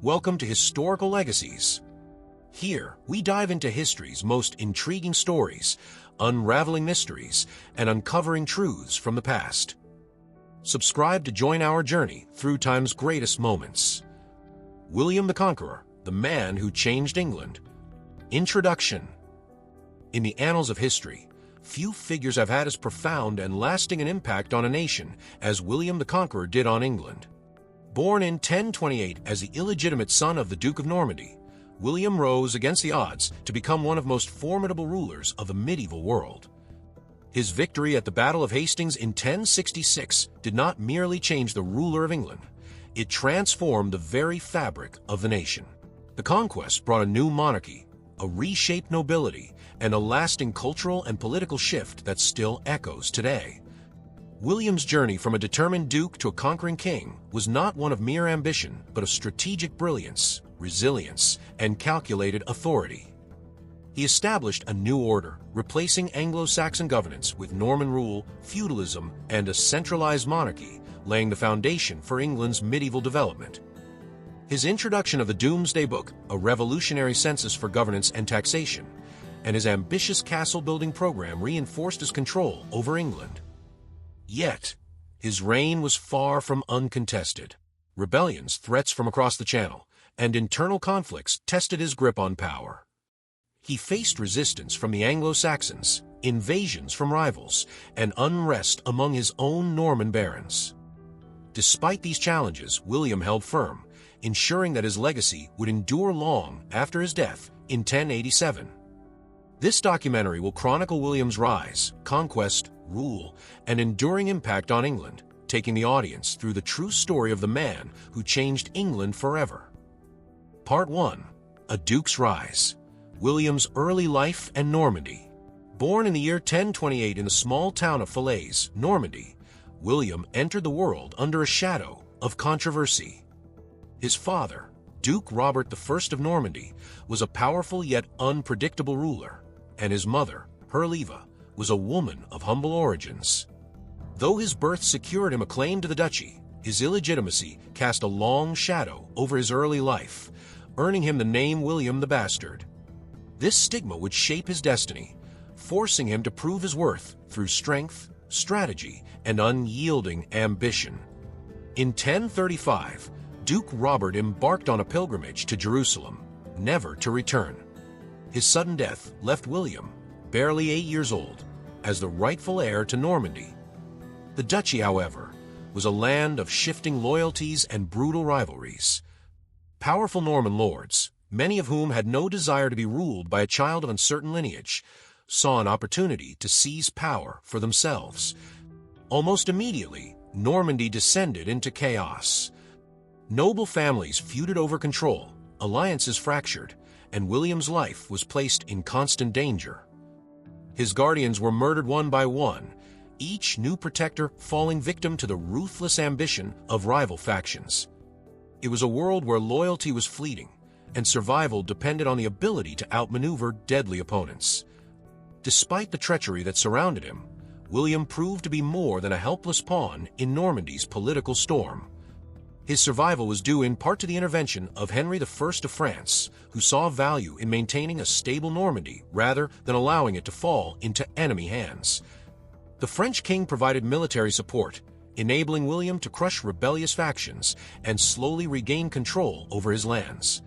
Welcome to Historical Legacies. Here, we dive into history's most intriguing stories, unraveling mysteries, and uncovering truths from the past. Subscribe to join our journey through time's greatest moments. William the Conqueror, the man who changed England. Introduction. In the annals of history, few figures have had as profound and lasting an impact on a nation as William the Conqueror did on England. Born in 1028 as the illegitimate son of the Duke of Normandy, William rose against the odds to become one of the most formidable rulers of the medieval world. His victory at the Battle of Hastings in 1066 did not merely change the ruler of England, it transformed the very fabric of the nation. The conquest brought a new monarchy, a reshaped nobility, and a lasting cultural and political shift that still echoes today. William's journey from a determined duke to a conquering king was not one of mere ambition, but of strategic brilliance, resilience, and calculated authority. He established a new order, replacing Anglo-Saxon governance with Norman rule, feudalism, and a centralized monarchy, laying the foundation for England's medieval development. His introduction of the Domesday Book, a revolutionary census for governance and taxation, and his ambitious castle-building program reinforced his control over England. Yet, his reign was far from uncontested. Rebellions, threats from across the Channel, and internal conflicts tested his grip on power. He faced resistance from the Anglo-Saxons, invasions from rivals, and unrest among his own Norman barons. Despite these challenges, William held firm, ensuring that his legacy would endure long after his death in 1087. This documentary will chronicle William's rise, conquest, rule, and enduring impact on England, taking the audience through the true story of the man who changed England forever. Part 1. A Duke's Rise. William's Early Life and Normandy. Born in the year 1028 in the small town of Falaise, Normandy, William entered the world under a shadow of controversy. His father, Duke Robert I of Normandy, was a powerful yet unpredictable ruler, and his mother, Herleva, was a woman of humble origins. Though his birth secured him a claim to the duchy, his illegitimacy cast a long shadow over his early life, earning him the name William the Bastard. This stigma would shape his destiny, forcing him to prove his worth through strength, strategy, and unyielding ambition. In 1035, Duke Robert embarked on a pilgrimage to Jerusalem, never to return. His sudden death left William, barely 8 years old, as the rightful heir to Normandy. The duchy, however, was a land of shifting loyalties and brutal rivalries. Powerful Norman lords, many of whom had no desire to be ruled by a child of uncertain lineage, saw an opportunity to seize power for themselves. Almost immediately, Normandy descended into chaos. Noble families feuded over control, alliances fractured, and William's life was placed in constant danger. His guardians were murdered one by one, each new protector falling victim to the ruthless ambition of rival factions. It was a world where loyalty was fleeting, and survival depended on the ability to outmaneuver deadly opponents. Despite the treachery that surrounded him, William proved to be more than a helpless pawn in Normandy's political storm. His survival was due in part to the intervention of Henry I of France, who saw value in maintaining a stable Normandy rather than allowing it to fall into enemy hands. The French king provided military support, enabling William to crush rebellious factions and slowly regain control over his lands.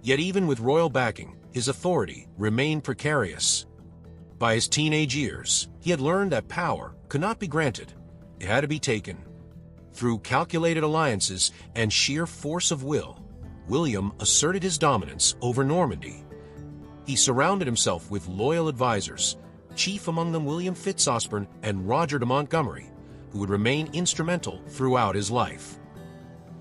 Yet even with royal backing, his authority remained precarious. By his teenage years, he had learned that power could not be granted, it had to be taken. Through calculated alliances and sheer force of will, William asserted his dominance over Normandy. He surrounded himself with loyal advisors, chief among them William Fitzosborne and Roger de Montgomery, who would remain instrumental throughout his life.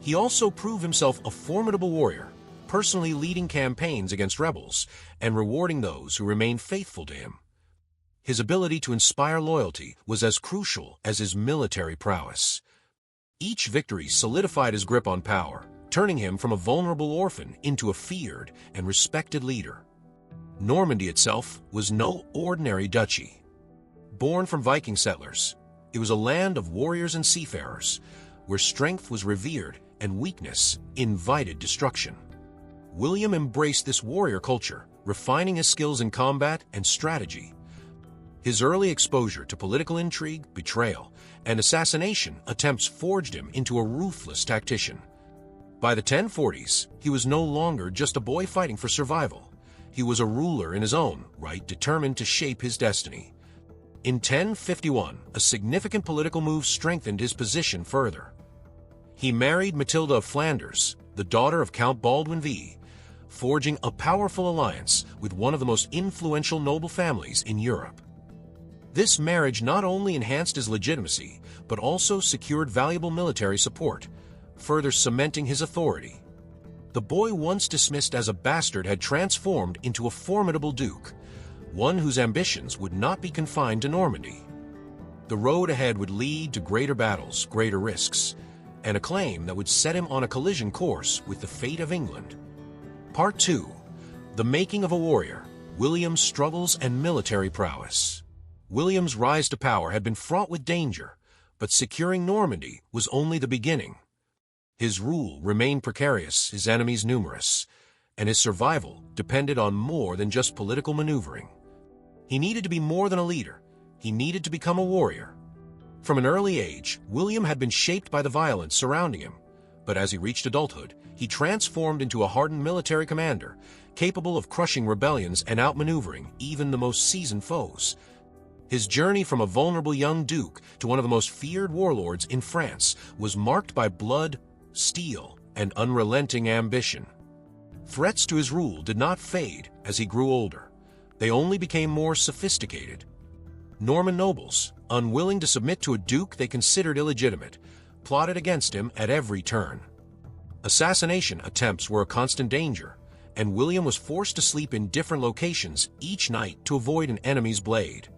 He also proved himself a formidable warrior, personally leading campaigns against rebels and rewarding those who remained faithful to him. His ability to inspire loyalty was as crucial as his military prowess. Each victory solidified his grip on power, turning him from a vulnerable orphan into a feared and respected leader. Normandy itself was no ordinary duchy. Born from Viking settlers, it was a land of warriors and seafarers, where strength was revered and weakness invited destruction. William embraced this warrior culture, refining his skills in combat and strategy. His early exposure to political intrigue, betrayal, and assassination attempts forged him into a ruthless tactician. By the 1040s, he was no longer just a boy fighting for survival. He was a ruler in his own right, determined to shape his destiny. In 1051, a significant political move strengthened his position further. He married Matilda of Flanders, the daughter of Count Baldwin V, forging a powerful alliance with one of the most influential noble families in Europe. This marriage not only enhanced his legitimacy, but also secured valuable military support, further cementing his authority. The boy once dismissed as a bastard had transformed into a formidable duke, one whose ambitions would not be confined to Normandy. The road ahead would lead to greater battles, greater risks, and a claim that would set him on a collision course with the fate of England. Part 2. The Making of a Warrior, William's Struggles and Military Prowess. William's rise to power had been fraught with danger, but securing Normandy was only the beginning. His rule remained precarious, his enemies numerous, and his survival depended on more than just political maneuvering. He needed to be more than a leader. He needed to become a warrior. From an early age, William had been shaped by the violence surrounding him, but as he reached adulthood, he transformed into a hardened military commander, capable of crushing rebellions and outmaneuvering even the most seasoned foes. His journey from a vulnerable young duke to one of the most feared warlords in France was marked by blood, steel, and unrelenting ambition. Threats to his rule did not fade as he grew older. They only became more sophisticated. Norman nobles, unwilling to submit to a duke they considered illegitimate, plotted against him at every turn. Assassination attempts were a constant danger, and William was forced to sleep in different locations each night to avoid an enemy's blade.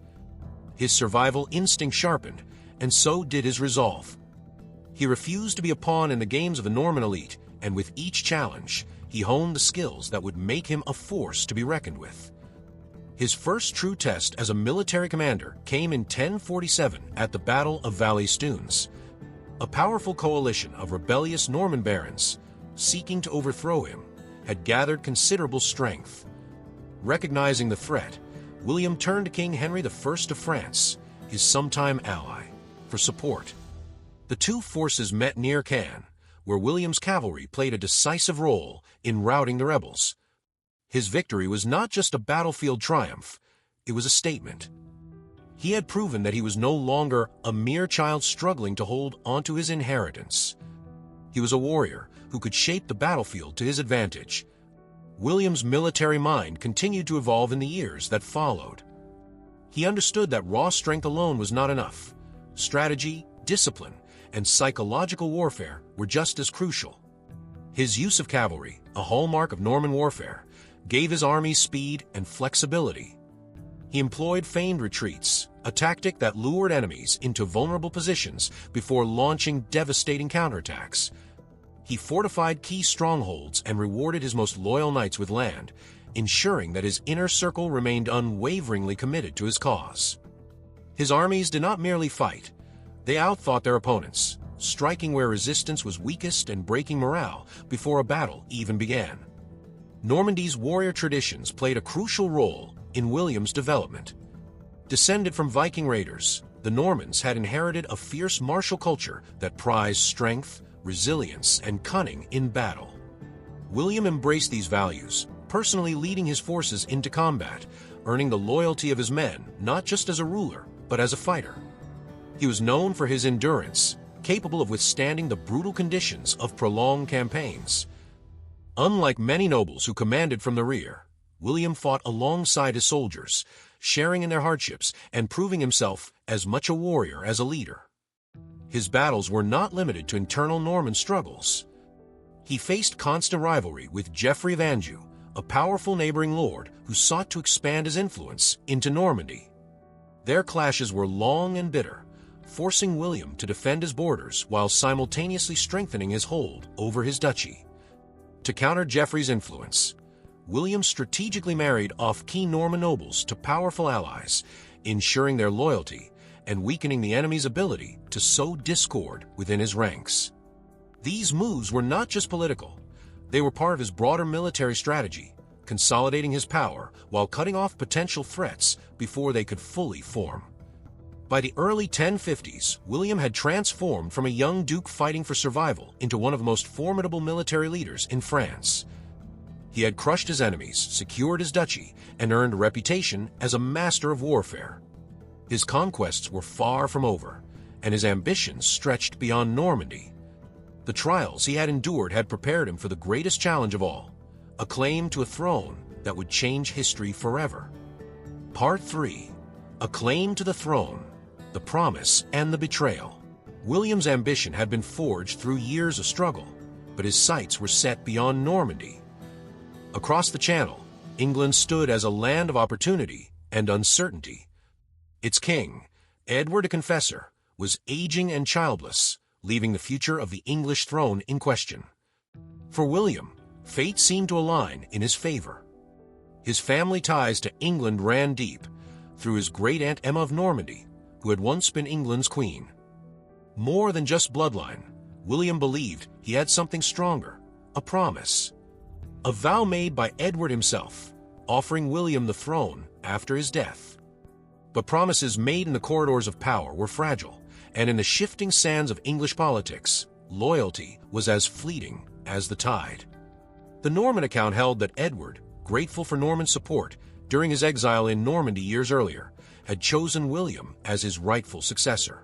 His survival instinct sharpened, and so did his resolve. He refused to be a pawn in the games of the Norman elite, and with each challenge, he honed the skills that would make him a force to be reckoned with. His first true test as a military commander came in 1047 at the Battle of Hastings. A powerful coalition of rebellious Norman barons, seeking to overthrow him, had gathered considerable strength. Recognizing the threat, William turned to King Henry I of France, his sometime ally, for support. The two forces met near Caen, where William's cavalry played a decisive role in routing the rebels. His victory was not just a battlefield triumph, it was a statement. He had proven that he was no longer a mere child struggling to hold onto his inheritance. He was a warrior who could shape the battlefield to his advantage. William's military mind continued to evolve in the years that followed. He understood that raw strength alone was not enough. Strategy, discipline, and psychological warfare were just as crucial. His use of cavalry, a hallmark of Norman warfare, gave his armies speed and flexibility. He employed feigned retreats, a tactic that lured enemies into vulnerable positions before launching devastating counterattacks. He fortified key strongholds and rewarded his most loyal knights with land, ensuring that his inner circle remained unwaveringly committed to his cause. His armies did not merely fight. They outthought their opponents, striking where resistance was weakest and breaking morale before a battle even began. Normandy's warrior traditions played a crucial role in William's development. Descended from Viking raiders, the Normans had inherited a fierce martial culture that prized strength, resilience, and cunning in battle. William embraced these values, personally leading his forces into combat, earning the loyalty of his men not just as a ruler, but as a fighter. He was known for his endurance, capable of withstanding the brutal conditions of prolonged campaigns. Unlike many nobles who commanded from the rear, William fought alongside his soldiers, sharing in their hardships and proving himself as much a warrior as a leader. His battles were not limited to internal Norman struggles. He faced constant rivalry with Geoffrey of Anjou, a powerful neighboring lord who sought to expand his influence into Normandy. Their clashes were long and bitter, forcing William to defend his borders while simultaneously strengthening his hold over his duchy. To counter Geoffrey's influence, William strategically married off key Norman nobles to powerful allies, ensuring their loyalty and weakening the enemy's ability to sow discord within his ranks. These moves were not just political. They were part of his broader military strategy, consolidating his power while cutting off potential threats before they could fully form. By the early 1050s, William had transformed from a young duke fighting for survival into one of the most formidable military leaders in France. He had crushed his enemies, secured his duchy, and earned a reputation as a master of warfare. His conquests were far from over, and his ambitions stretched beyond Normandy. The trials he had endured had prepared him for the greatest challenge of all, a claim to a throne that would change history forever. Part 3. A claim to the throne, the promise and the betrayal. William's ambition had been forged through years of struggle, but his sights were set beyond Normandy. Across the Channel, England stood as a land of opportunity and uncertainty. Its king, Edward the Confessor, was aging and childless, leaving the future of the English throne in question. For William, fate seemed to align in his favor. His family ties to England ran deep, through his great-aunt Emma of Normandy, who had once been England's queen. More than just bloodline, William believed he had something stronger, a promise. A vow made by Edward himself, offering William the throne after his death. But promises made in the corridors of power were fragile, and in the shifting sands of English politics, loyalty was as fleeting as the tide. The Norman account held that Edward, grateful for Norman support during his exile in Normandy years earlier, had chosen William as his rightful successor.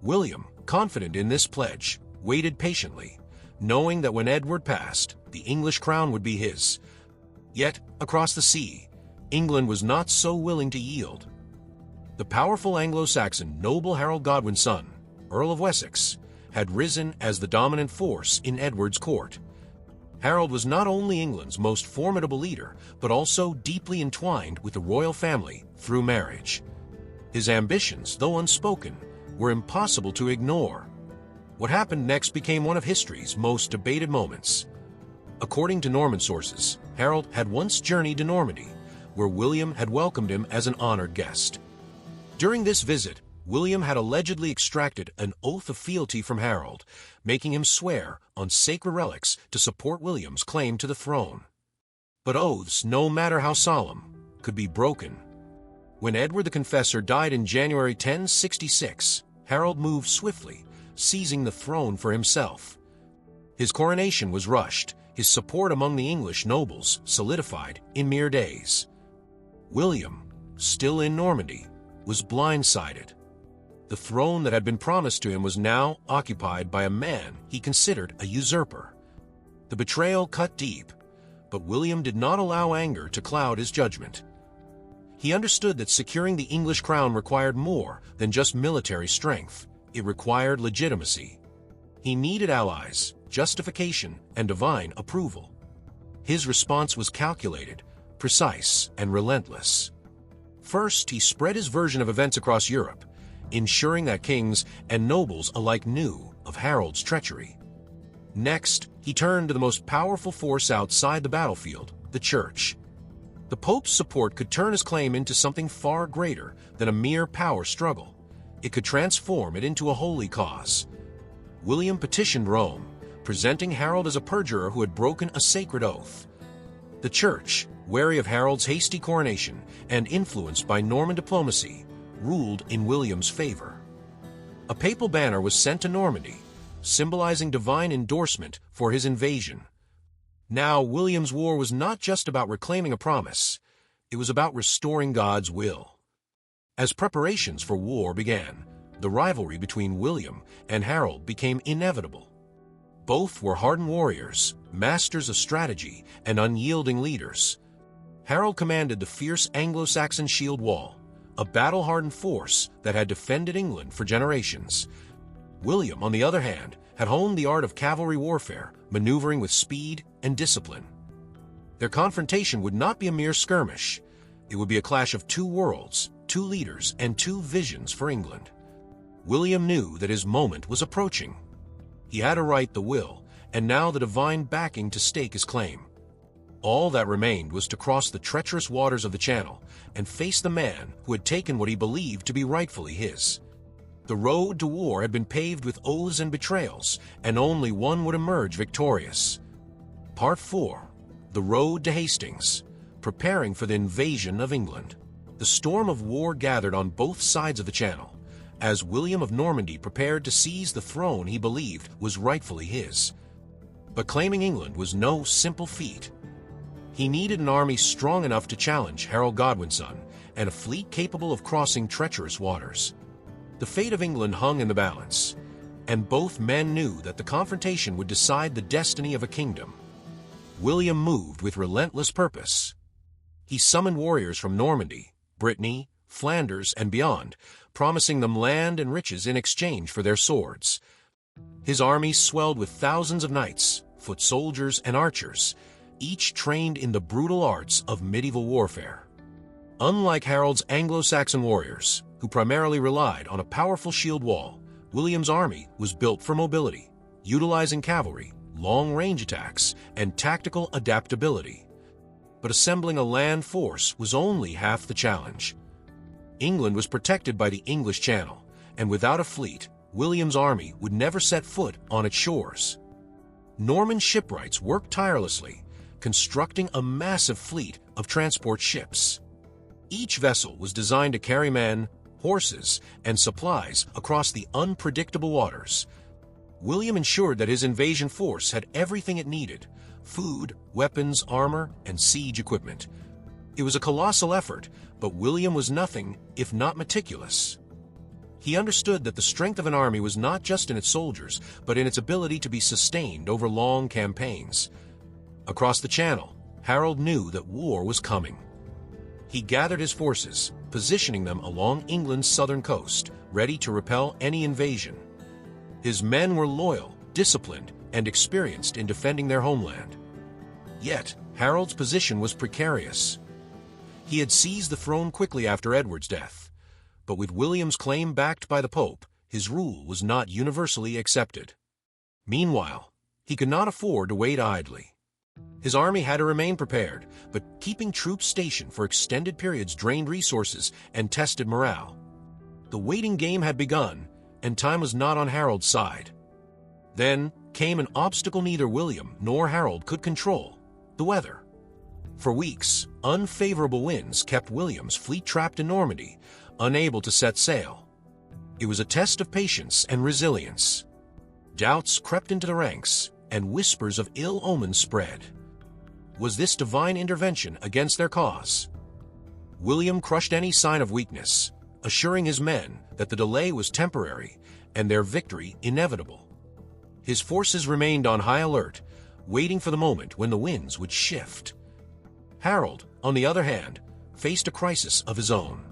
William, confident in this pledge, waited patiently, knowing that when Edward passed, the English crown would be his. Yet, across the sea, England was not so willing to yield. The powerful Anglo-Saxon noble Harold Godwin's son, Earl of Wessex, had risen as the dominant force in Edward's court. Harold was not only England's most formidable leader, but also deeply entwined with the royal family through marriage. His ambitions, though unspoken, were impossible to ignore. What happened next became one of history's most debated moments. According to Norman sources, Harold had once journeyed to Normandy, where William had welcomed him as an honored guest. During this visit, William had allegedly extracted an oath of fealty from Harold, making him swear on sacred relics to support William's claim to the throne. But oaths, no matter how solemn, could be broken. When Edward the Confessor died in January 1066, Harold moved swiftly, seizing the throne for himself. His coronation was rushed, his support among the English nobles solidified in mere days. William, still in Normandy, was blindsided. The throne that had been promised to him was now occupied by a man he considered a usurper. The betrayal cut deep, but William did not allow anger to cloud his judgment. He understood that securing the English crown required more than just military strength. It required legitimacy. He needed allies, justification, and divine approval. His response was calculated, precise, and relentless. First, he spread his version of events across Europe, ensuring that kings and nobles alike knew of Harold's treachery. Next, he turned to the most powerful force outside the battlefield, the Church. The Pope's support could turn his claim into something far greater than a mere power struggle. It could transform it into a holy cause. William petitioned Rome, presenting Harold as a perjurer who had broken a sacred oath. The Church, wary of Harold's hasty coronation and influenced by Norman diplomacy, ruled in William's favor. A papal banner was sent to Normandy, symbolizing divine endorsement for his invasion. Now, William's war was not just about reclaiming a promise, it was about restoring God's will. As preparations for war began, the rivalry between William and Harold became inevitable. Both were hardened warriors, masters of strategy, and unyielding leaders. Harold commanded the fierce Anglo-Saxon shield wall, a battle-hardened force that had defended England for generations. William, on the other hand, had honed the art of cavalry warfare, maneuvering with speed and discipline. Their confrontation would not be a mere skirmish. It would be a clash of two worlds, two leaders, and two visions for England. William knew that his moment was approaching. He had a right the will, and now the divine backing to stake his claim. All that remained was to cross the treacherous waters of the Channel and face the man who had taken what he believed to be rightfully his. The road to war had been paved with oaths and betrayals, and only one would emerge victorious. Part 4. The Road to Hastings. Preparing for the invasion of England. The storm of war gathered on both sides of the Channel, as William of Normandy prepared to seize the throne he believed was rightfully his. But claiming England was no simple feat. He needed an army strong enough to challenge Harold Godwin's son, and a fleet capable of crossing treacherous waters. The fate of England hung in the balance, and both men knew that the confrontation would decide the destiny of a kingdom. William moved with relentless purpose. He summoned warriors from Normandy, Brittany, Flanders, and beyond, promising them land and riches in exchange for their swords. His army swelled with thousands of knights, foot soldiers, and archers, each trained in the brutal arts of medieval warfare. Unlike Harold's Anglo-Saxon warriors, who primarily relied on a powerful shield wall, William's army was built for mobility, utilizing cavalry, long-range attacks, and tactical adaptability. But assembling a land force was only half the challenge. England was protected by the English Channel, and without a fleet, William's army would never set foot on its shores. Norman shipwrights worked tirelessly, constructing a massive fleet of transport ships. Each vessel was designed to carry men, horses, and supplies across the unpredictable waters. William ensured that his invasion force had everything it needed: food, weapons, armor, and siege equipment. It was a colossal effort, but William was nothing if not meticulous. He understood that the strength of an army was not just in its soldiers, but in its ability to be sustained over long campaigns. Across the Channel, Harold knew that war was coming. He gathered his forces, positioning them along England's southern coast, ready to repel any invasion. His men were loyal, disciplined, and experienced in defending their homeland. Yet, Harold's position was precarious. He had seized the throne quickly after Edward's death, but with William's claim backed by the Pope, his rule was not universally accepted. Meanwhile, he could not afford to wait idly. His army had to remain prepared, but keeping troops stationed for extended periods drained resources and tested morale. The waiting game had begun, and time was not on Harold's side. Then came an obstacle neither William nor Harold could control: the weather. For weeks, unfavorable winds kept William's fleet trapped in Normandy, unable to set sail. It was a test of patience and resilience. Doubts crept into the ranks, and whispers of ill omens spread. Was this divine intervention against their cause? William crushed any sign of weakness, assuring his men that the delay was temporary and their victory inevitable. His forces remained on high alert, waiting for the moment when the winds would shift. Harold, on the other hand, faced a crisis of his own.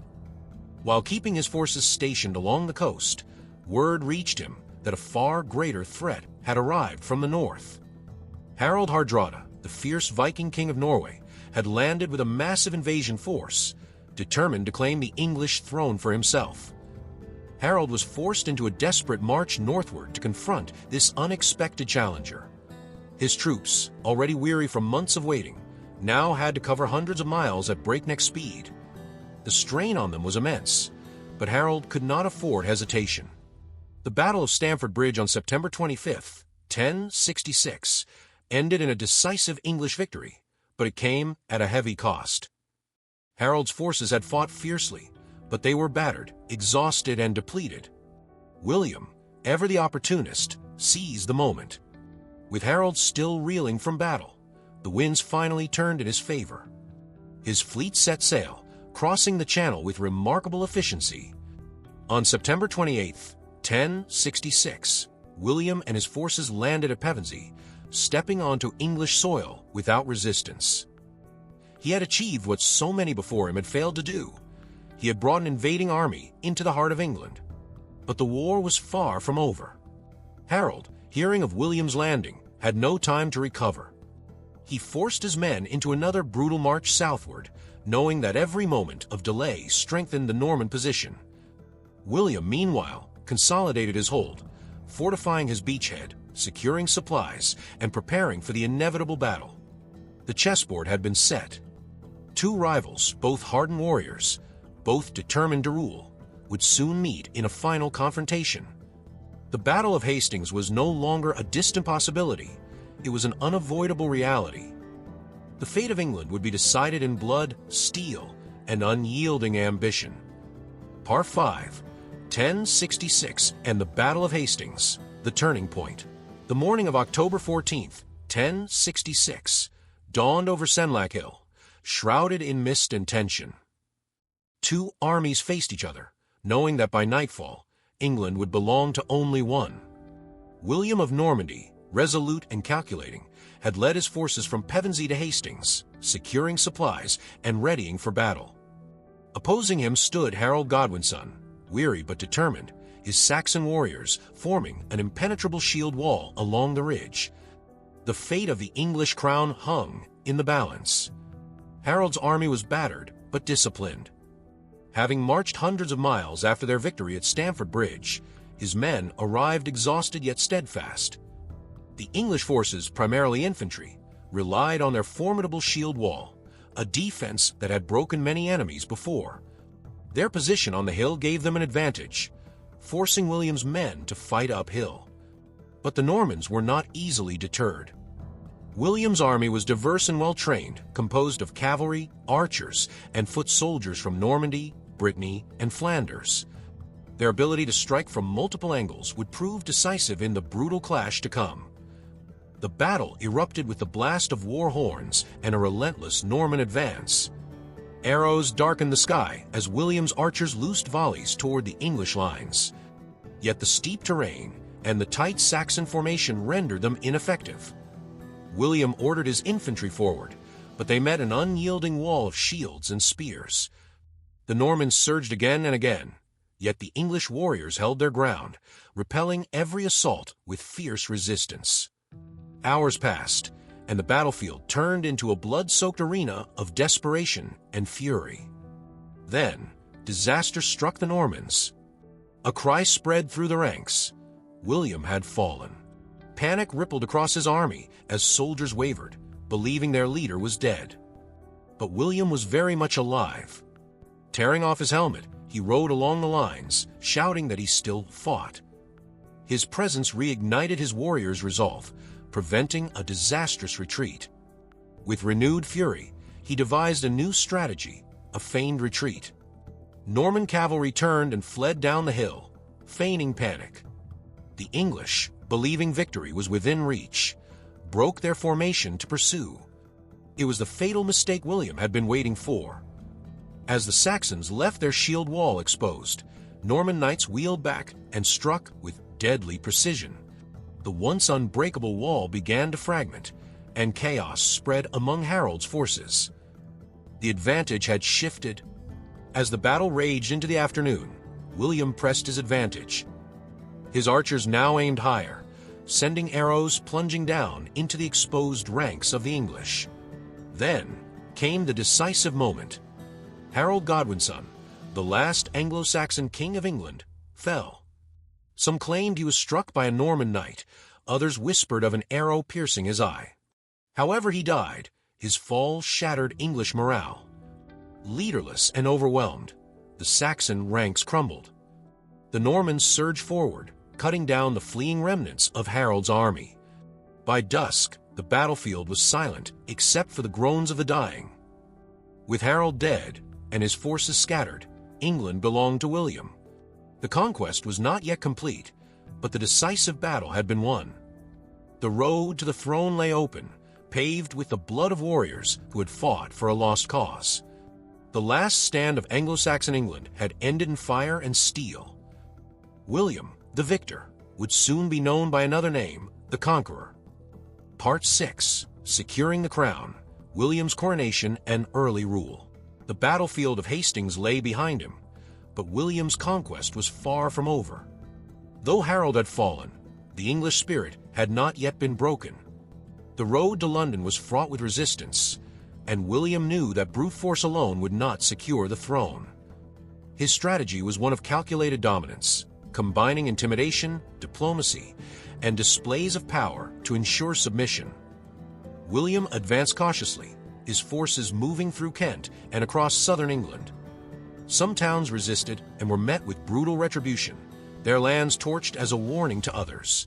While keeping his forces stationed along the coast, word reached him that a far greater threat had arrived from the north. Harald Hardrada, the fierce Viking king of Norway, had landed with a massive invasion force, determined to claim the English throne for himself. Harold was forced into a desperate march northward to confront this unexpected challenger. His troops, already weary from months of waiting, now had to cover hundreds of miles at breakneck speed. The strain on them was immense, but Harold could not afford hesitation. The Battle of Stamford Bridge on September 25, 1066, ended in a decisive English victory, but it came at a heavy cost. Harold's forces had fought fiercely, but they were battered, exhausted, and depleted. William, ever the opportunist, seized the moment. With Harold still reeling from battle, the winds finally turned in his favor. His fleet set sail, crossing the Channel with remarkable efficiency. On September 28, 1066, William and his forces landed at Pevensey, stepping onto English soil without resistance. He had achieved what so many before him had failed to do. He had brought an invading army into the heart of England. But the war was far from over. Harold, hearing of William's landing, had no time to recover. He forced his men into another brutal march southward, knowing that every moment of delay strengthened the Norman position. William, meanwhile, consolidated his hold, fortifying his beachhead, securing supplies, and preparing for the inevitable battle. The chessboard had been set. Two rivals, both hardened warriors, both determined to rule, would soon meet in a final confrontation. The Battle of Hastings was no longer a distant possibility. It was an unavoidable reality. The fate of England would be decided in blood, steel, and unyielding ambition. Part 5, 1066 and the Battle of Hastings, the turning point. The morning of October 14th, 1066, dawned over Senlac Hill, shrouded in mist and tension. Two armies faced each other, knowing that by nightfall, England would belong to only one. William of Normandy, resolute and calculating, had led his forces from Pevensey to Hastings, securing supplies and readying for battle. Opposing him stood Harold Godwinson, weary but determined, his Saxon warriors forming an impenetrable shield wall along the ridge. The fate of the English crown hung in the balance. Harold's army was battered but disciplined. Having marched hundreds of miles after their victory at Stamford Bridge, his men arrived exhausted yet steadfast. The English forces, primarily infantry, relied on their formidable shield wall, a defense that had broken many enemies before. Their position on the hill gave them an advantage, forcing William's men to fight uphill. But the Normans were not easily deterred. William's army was diverse and well-trained, composed of cavalry, archers, and foot soldiers from Normandy, Brittany, and Flanders. Their ability to strike from multiple angles would prove decisive in the brutal clash to come. The battle erupted with the blast of war horns and a relentless Norman advance. Arrows darkened the sky as William's archers loosed volleys toward the English lines. Yet the steep terrain and the tight Saxon formation rendered them ineffective. William ordered his infantry forward, but they met an unyielding wall of shields and spears. The Normans surged again and again, yet the English warriors held their ground, repelling every assault with fierce resistance. Hours passed, and the battlefield turned into a blood-soaked arena of desperation and fury. Then, disaster struck the Normans. A cry spread through the ranks. William had fallen. Panic rippled across his army as soldiers wavered, believing their leader was dead. But William was very much alive. Tearing off his helmet, he rode along the lines, shouting that he still fought. His presence reignited his warriors' resolve, preventing a disastrous retreat. With renewed fury, he devised a new strategy, a feigned retreat. Norman cavalry turned and fled down the hill, feigning panic. The English, believing victory was within reach, broke their formation to pursue. It was the fatal mistake William had been waiting for. As the Saxons left their shield wall exposed, Norman knights wheeled back and struck with deadly precision. The once unbreakable wall began to fragment, and chaos spread among Harold's forces. The advantage had shifted. As the battle raged into the afternoon, William pressed his advantage. His archers now aimed higher, sending arrows plunging down into the exposed ranks of the English. Then came the decisive moment. Harold Godwinson, the last Anglo-Saxon king of England, fell. Some claimed he was struck by a Norman knight, others whispered of an arrow piercing his eye. However he died, his fall shattered English morale. Leaderless and overwhelmed, the Saxon ranks crumbled. The Normans surged forward, cutting down the fleeing remnants of Harold's army. By dusk, the battlefield was silent except for the groans of the dying. With Harold dead and his forces scattered, England belonged to William. The conquest was not yet complete, but the decisive battle had been won. The road to the throne lay open, paved with the blood of warriors who had fought for a lost cause. The last stand of Anglo-Saxon England had ended in fire and steel. William, the victor, would soon be known by another name, the Conqueror. Part 6, Securing the Crown, William's Coronation and Early Rule. The battlefield of Hastings lay behind him, but William's conquest was far from over. Though Harold had fallen, the English spirit had not yet been broken. The road to London was fraught with resistance, and William knew that brute force alone would not secure the throne. His strategy was one of calculated dominance, combining intimidation, diplomacy, and displays of power to ensure submission. William advanced cautiously, his forces moving through Kent and across southern England. Some towns resisted and were met with brutal retribution, their lands torched as a warning to others.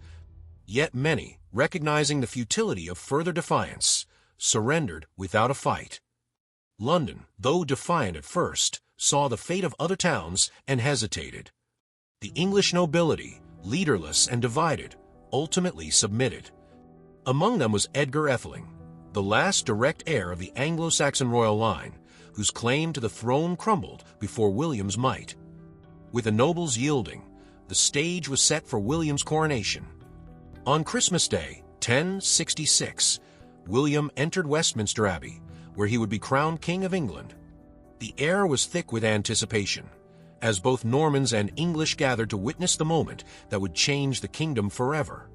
Yet many, recognizing the futility of further defiance, surrendered without a fight. London, though defiant at first, saw the fate of other towns and hesitated. The English nobility, leaderless and divided, ultimately submitted. Among them was Edgar Atheling, the last direct heir of the Anglo-Saxon royal line, whose claim to the throne crumbled before William's might. With the nobles yielding, the stage was set for William's coronation. On Christmas Day, 1066, William entered Westminster Abbey, where he would be crowned King of England. The air was thick with anticipation, as both Normans and English gathered to witness the moment that would change the kingdom forever.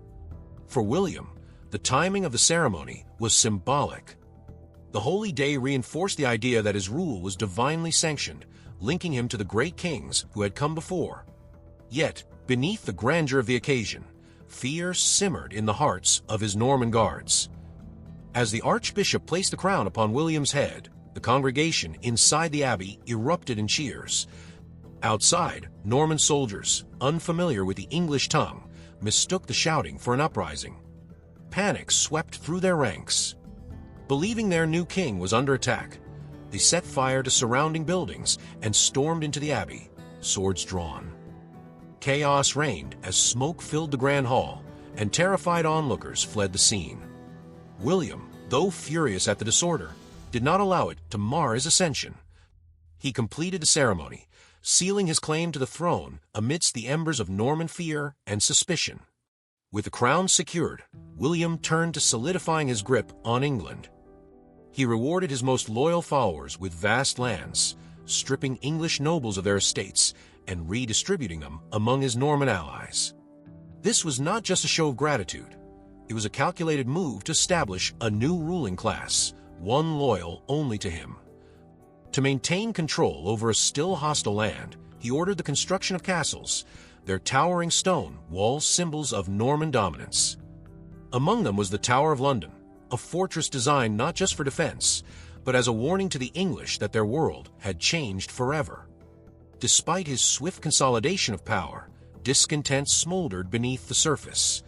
For William, the timing of the ceremony was symbolic. The holy day reinforced the idea that his rule was divinely sanctioned, linking him to the great kings who had come before. Yet, beneath the grandeur of the occasion, fear simmered in the hearts of his Norman guards. As the archbishop placed the crown upon William's head, the congregation inside the abbey erupted in cheers. Outside, Norman soldiers, unfamiliar with the English tongue, mistook the shouting for an uprising. Panic swept through their ranks. Believing their new king was under attack, they set fire to surrounding buildings and stormed into the abbey, swords drawn. Chaos reigned as smoke filled the grand hall, and terrified onlookers fled the scene. William, though furious at the disorder, did not allow it to mar his ascension. He completed the ceremony, sealing his claim to the throne amidst the embers of Norman fear and suspicion. With the crown secured, William turned to solidifying his grip on England. He rewarded his most loyal followers with vast lands, stripping English nobles of their estates and redistributing them among his Norman allies. This was not just a show of gratitude. It was a calculated move to establish a new ruling class, one loyal only to him. To maintain control over a still hostile land, he ordered the construction of castles, their towering stone walls symbols of Norman dominance. Among them was the Tower of London, a fortress designed not just for defense, but as a warning to the English that their world had changed forever. Despite his swift consolidation of power, discontent smoldered beneath the surface.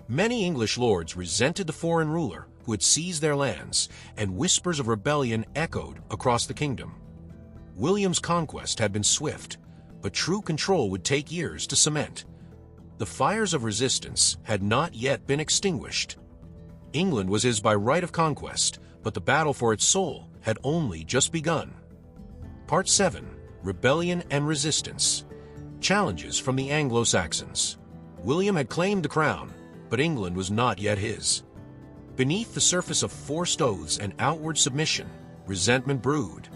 Many English lords resented the foreign ruler who had seized their lands, and whispers of rebellion echoed across the kingdom. William's conquest had been swift, but true control would take years to cement. The fires of resistance had not yet been extinguished. England was his by right of conquest, but the battle for its soul had only just begun. Part 7. Rebellion and Resistance. Challenges from the Anglo-Saxons. William had claimed the crown, but England was not yet his. Beneath the surface of forced oaths and outward submission, resentment brewed.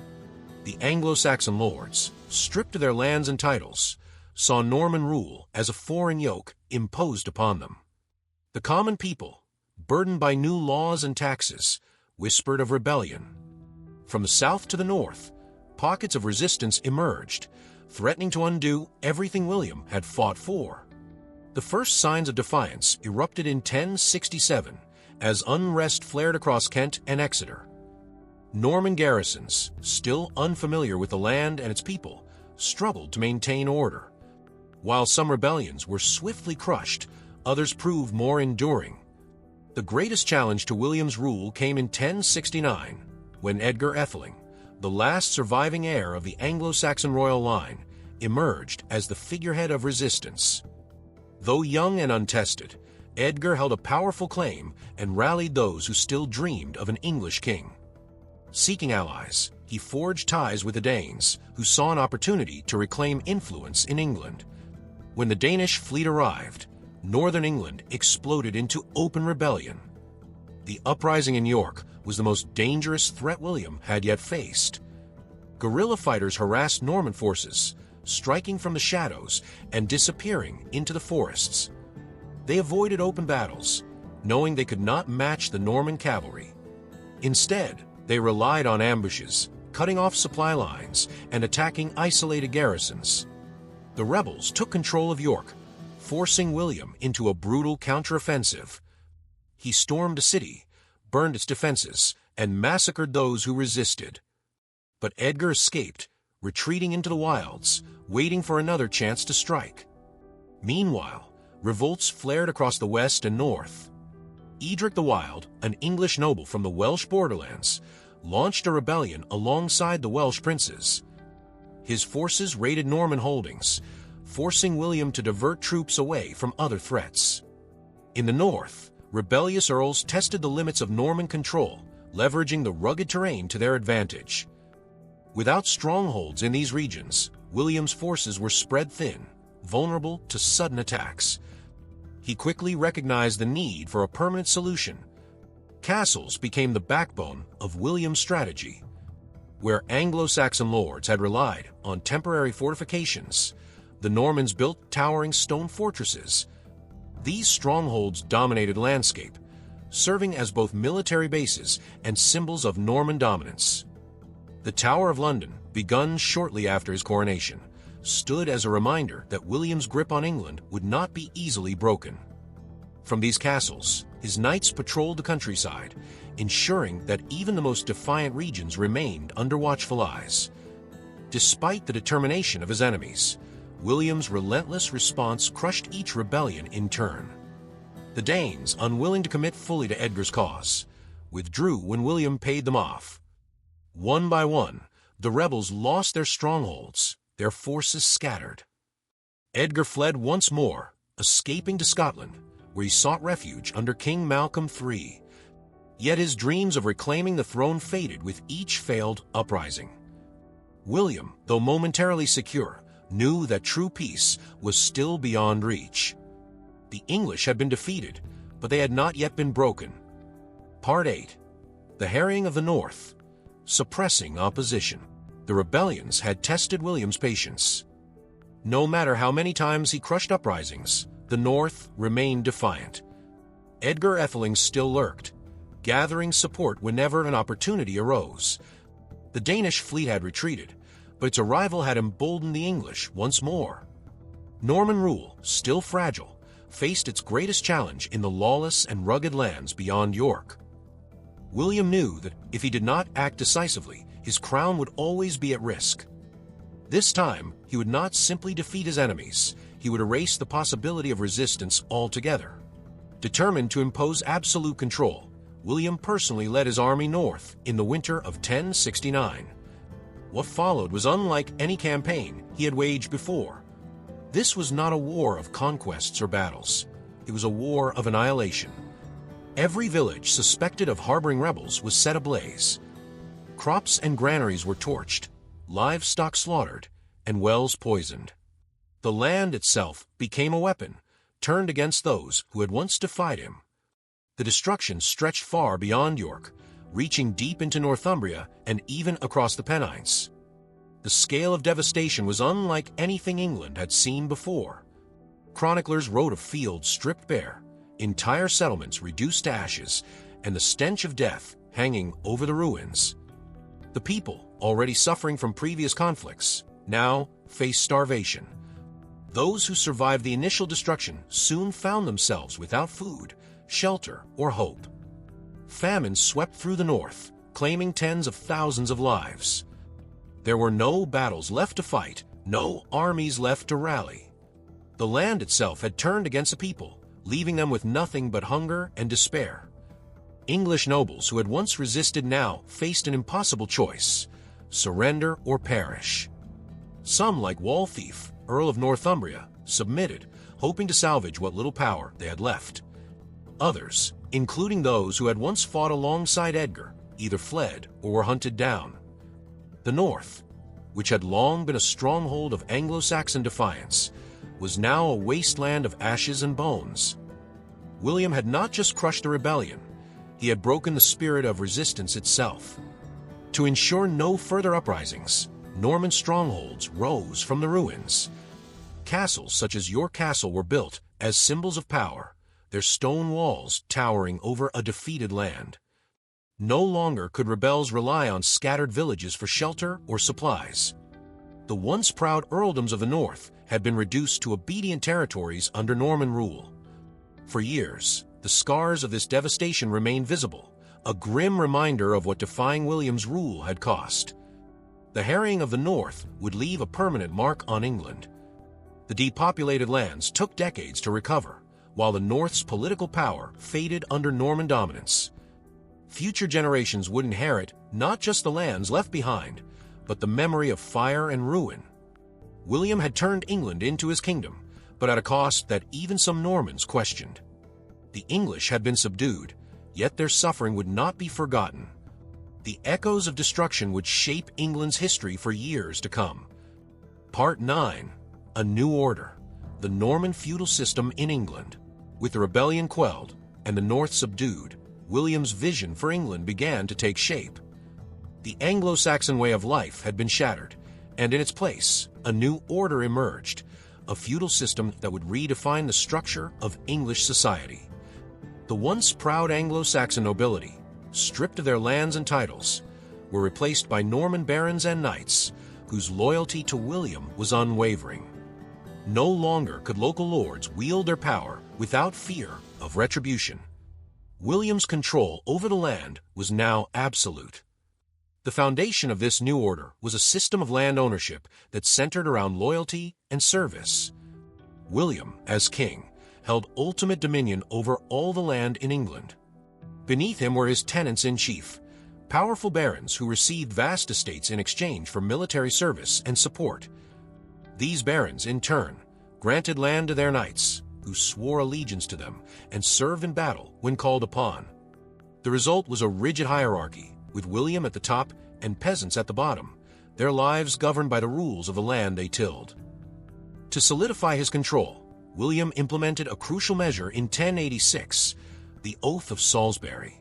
The Anglo-Saxon lords, stripped of their lands and titles, saw Norman rule as a foreign yoke imposed upon them. The common people, burdened by new laws and taxes, whispered of rebellion. From the south to the north, pockets of resistance emerged, threatening to undo everything William had fought for. The first signs of defiance erupted in 1067 as unrest flared across Kent and Exeter. Norman garrisons, still unfamiliar with the land and its people, struggled to maintain order. While some rebellions were swiftly crushed, others proved more enduring. The greatest challenge to William's rule came in 1069, when Edgar Atheling, the last surviving heir of the Anglo-Saxon royal line, emerged as the figurehead of resistance. Though young and untested, Edgar held a powerful claim and rallied those who still dreamed of an English king. Seeking allies, he forged ties with the Danes, who saw an opportunity to reclaim influence in England. When the Danish fleet arrived, northern England exploded into open rebellion. The uprising in York was the most dangerous threat William had yet faced. Guerrilla fighters harassed Norman forces, striking from the shadows and disappearing into the forests. They avoided open battles, knowing they could not match the Norman cavalry. Instead, they relied on ambushes, cutting off supply lines, and attacking isolated garrisons. The rebels took control of York, forcing William into a brutal counteroffensive. He stormed a city, burned its defenses, and massacred those who resisted. But Edgar escaped, retreating into the wilds, waiting for another chance to strike. Meanwhile, revolts flared across the west and north. Edric the Wild, an English noble from the Welsh borderlands, launched a rebellion alongside the Welsh princes. His forces raided Norman holdings, forcing William to divert troops away from other threats. In the north, rebellious earls tested the limits of Norman control, leveraging the rugged terrain to their advantage. Without strongholds in these regions, William's forces were spread thin, vulnerable to sudden attacks. He quickly recognized the need for a permanent solution. Castles became the backbone of William's strategy. Where Anglo-Saxon lords had relied on temporary fortifications, the Normans built towering stone fortresses. These strongholds dominated landscape, serving as both military bases and symbols of Norman dominance. The Tower of London, begun shortly after his coronation, stood as a reminder that William's grip on England would not be easily broken. From these castles, his knights patrolled the countryside, ensuring that even the most defiant regions remained under watchful eyes. Despite the determination of his enemies, William's relentless response crushed each rebellion in turn. The Danes, unwilling to commit fully to Edgar's cause, withdrew when William paid them off. One by one, the rebels lost their strongholds, their forces scattered. Edgar fled once more, escaping to Scotland, where he sought refuge under King Malcolm III. Yet his dreams of reclaiming the throne faded with each failed uprising. William, though momentarily secure, knew that true peace was still beyond reach. The English had been defeated, but they had not yet been broken. Part 8. The Harrying of the North. Suppressing opposition. The rebellions had tested William's patience. No matter how many times he crushed uprisings, the North remained defiant. Edgar Atheling still lurked, gathering support whenever an opportunity arose. The Danish fleet had retreated, but its arrival had emboldened the English once more. Norman rule, still fragile, faced its greatest challenge in the lawless and rugged lands beyond York. William knew that if he did not act decisively, his crown would always be at risk. This time, he would not simply defeat his enemies, he would erase the possibility of resistance altogether. Determined to impose absolute control, William personally led his army north in the winter of 1069. What followed was unlike any campaign he had waged before. This was not a war of conquests or battles. It was a war of annihilation. Every village suspected of harboring rebels was set ablaze. Crops and granaries were torched, livestock slaughtered, and wells poisoned. The land itself became a weapon, turned against those who had once defied him. The destruction stretched far beyond York, reaching deep into Northumbria and even across the Pennines. The scale of devastation was unlike anything England had seen before. Chroniclers wrote of fields stripped bare, entire settlements reduced to ashes, and the stench of death hanging over the ruins. The people, already suffering from previous conflicts, now faced starvation. Those who survived the initial destruction soon found themselves without food, shelter, or hope. Famine swept through the north, claiming tens of thousands of lives. There were no battles left to fight, no armies left to rally. The land itself had turned against the people, leaving them with nothing but hunger and despair. English nobles who had once resisted now faced an impossible choice: surrender or perish. Some, like Waltheof, Earl of Northumbria, submitted, hoping to salvage what little power they had left. Others, including those who had once fought alongside Edgar, either fled or were hunted down. The North, which had long been a stronghold of Anglo-Saxon defiance, was now a wasteland of ashes and bones. William had not just crushed the rebellion, he had broken the spirit of resistance itself. To ensure no further uprisings, Norman strongholds rose from the ruins. Castles such as York Castle were built as symbols of power, their stone walls towering over a defeated land. No longer could rebels rely on scattered villages for shelter or supplies. The once proud earldoms of the north had been reduced to obedient territories under Norman rule. For years, the scars of this devastation remained visible, a grim reminder of what defying William's rule had cost. The harrying of the North would leave a permanent mark on England. The depopulated lands took decades to recover, while the North's political power faded under Norman dominance. Future generations would inherit not just the lands left behind, but the memory of fire and ruin. William had turned England into his kingdom, but at a cost that even some Normans questioned. The English had been subdued, yet their suffering would not be forgotten. The echoes of destruction would shape England's history for years to come. Part 9. A New Order. The Norman feudal system in England. With the rebellion quelled and the North subdued, William's vision for England began to take shape. The Anglo-Saxon way of life had been shattered, and in its place, a new order emerged, a feudal system that would redefine the structure of English society. The once proud Anglo-Saxon nobility, stripped of their lands and titles, were replaced by Norman barons and knights, whose loyalty to William was unwavering. No longer could local lords wield their power without fear of retribution. William's control over the land was now absolute. The foundation of this new order was a system of land ownership that centered around loyalty and service. William, as king, held ultimate dominion over all the land in England. Beneath him were his tenants-in-chief, powerful barons who received vast estates in exchange for military service and support. These barons, in turn, granted land to their knights, who swore allegiance to them and served in battle when called upon. The result was a rigid hierarchy, with William at the top and peasants at the bottom, their lives governed by the rules of the land they tilled. To solidify his control, William implemented a crucial measure in 1086, the Oath of Salisbury.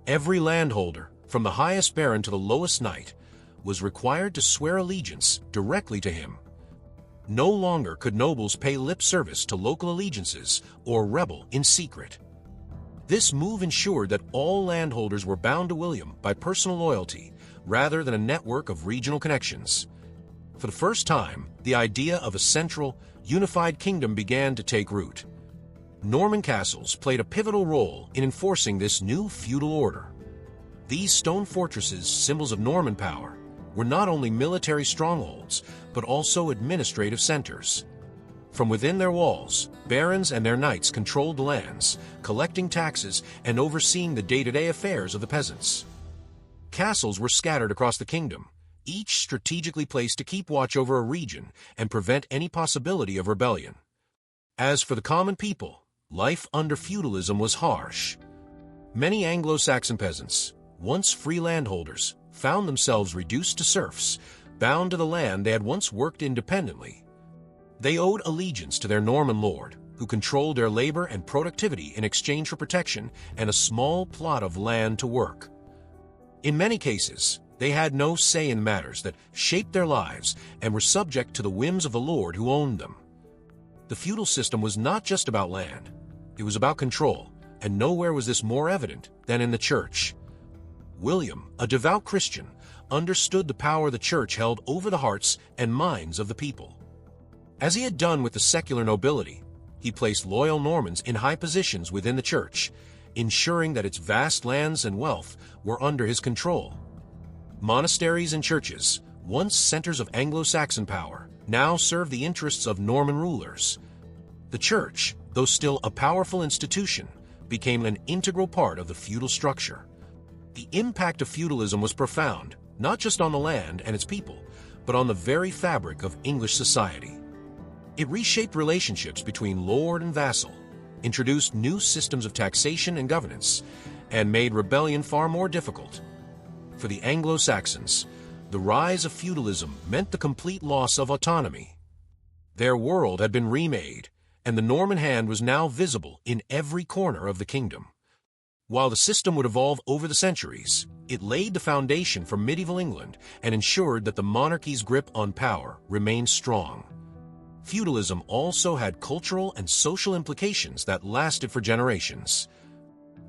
Every landholder, from the highest baron to the lowest knight, was required to swear allegiance directly to him. No longer could nobles pay lip service to local allegiances or rebel in secret. This move ensured that all landholders were bound to William by personal loyalty rather than a network of regional connections. For the first time, the idea of a central, unified kingdom began to take root. Norman castles played a pivotal role in enforcing this new feudal order. These stone fortresses, symbols of Norman power, were not only military strongholds, but also administrative centers. From within their walls, barons and their knights controlled the lands, collecting taxes and overseeing the day-to-day affairs of the peasants. Castles were scattered across the kingdom, each strategically placed to keep watch over a region and prevent any possibility of rebellion. As for the common people, life under feudalism was harsh. Many Anglo-Saxon peasants, once free landholders, found themselves reduced to serfs, bound to the land they had once worked independently. They owed allegiance to their Norman lord, who controlled their labor and productivity in exchange for protection and a small plot of land to work. In many cases, they had no say in matters that shaped their lives and were subject to the whims of the lord who owned them. The feudal system was not just about land. It was about control, and nowhere was this more evident than in the church. William, a devout Christian, understood the power the church held over the hearts and minds of the people. As he had done with the secular nobility, he placed loyal Normans in high positions within the church, ensuring that its vast lands and wealth were under his control. Monasteries and churches, once centers of Anglo-Saxon power, now served the interests of Norman rulers. The church, though still a powerful institution, became an integral part of the feudal structure. The impact of feudalism was profound, not just on the land and its people, but on the very fabric of English society. It reshaped relationships between lord and vassal, introduced new systems of taxation and governance, and made rebellion far more difficult. For the Anglo-Saxons, the rise of feudalism meant the complete loss of autonomy. Their world had been remade, and the Norman hand was now visible in every corner of the kingdom. While the system would evolve over the centuries, it laid the foundation for medieval England and ensured that the monarchy's grip on power remained strong. Feudalism also had cultural and social implications that lasted for generations.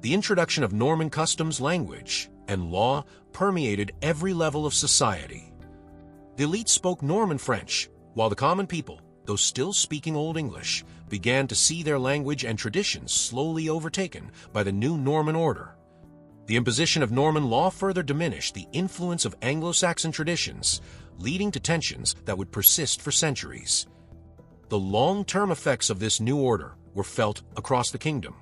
The introduction of Norman customs, language, and law permeated every level of society. The elite spoke Norman French, while the common people, though still speaking Old English, began to see their language and traditions slowly overtaken by the new Norman order. The imposition of Norman law further diminished the influence of Anglo-Saxon traditions, leading to tensions that would persist for centuries. The long-term effects of this new order were felt across the kingdom.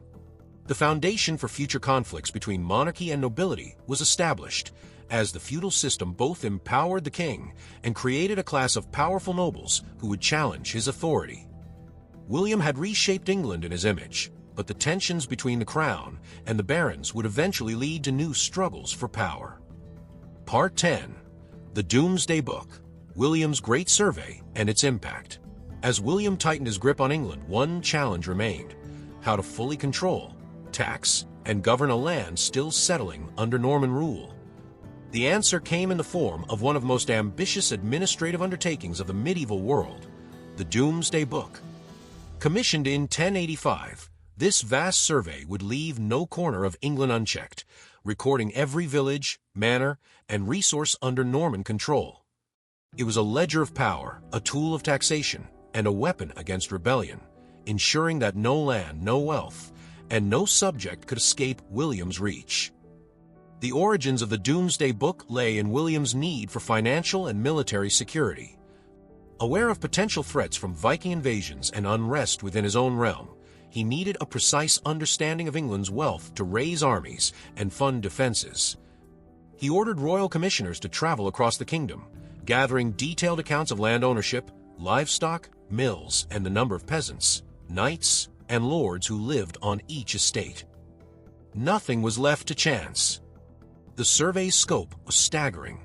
The foundation for future conflicts between monarchy and nobility was established, as the feudal system both empowered the king and created a class of powerful nobles who would challenge his authority. William had reshaped England in his image, but the tensions between the crown and the barons would eventually lead to new struggles for power. Part 10. The Domesday Book, William's Great Survey and its Impact. As William tightened his grip on England, one challenge remained: how to fully control, tax, and govern a land still settling under Norman rule. The answer came in the form of one of the most ambitious administrative undertakings of the medieval world, the Domesday Book. Commissioned in 1085, this vast survey would leave no corner of England unchecked, recording every village, manor, and resource under Norman control. It was a ledger of power, a tool of taxation, and a weapon against rebellion, ensuring that no land, no wealth, and no subject could escape William's reach. The origins of the Domesday Book lay in William's need for financial and military security. Aware of potential threats from Viking invasions and unrest within his own realm, he needed a precise understanding of England's wealth to raise armies and fund defenses. He ordered royal commissioners to travel across the kingdom, gathering detailed accounts of land ownership, livestock, mills, and the number of peasants, knights, and lords who lived on each estate. Nothing was left to chance. The survey's scope was staggering.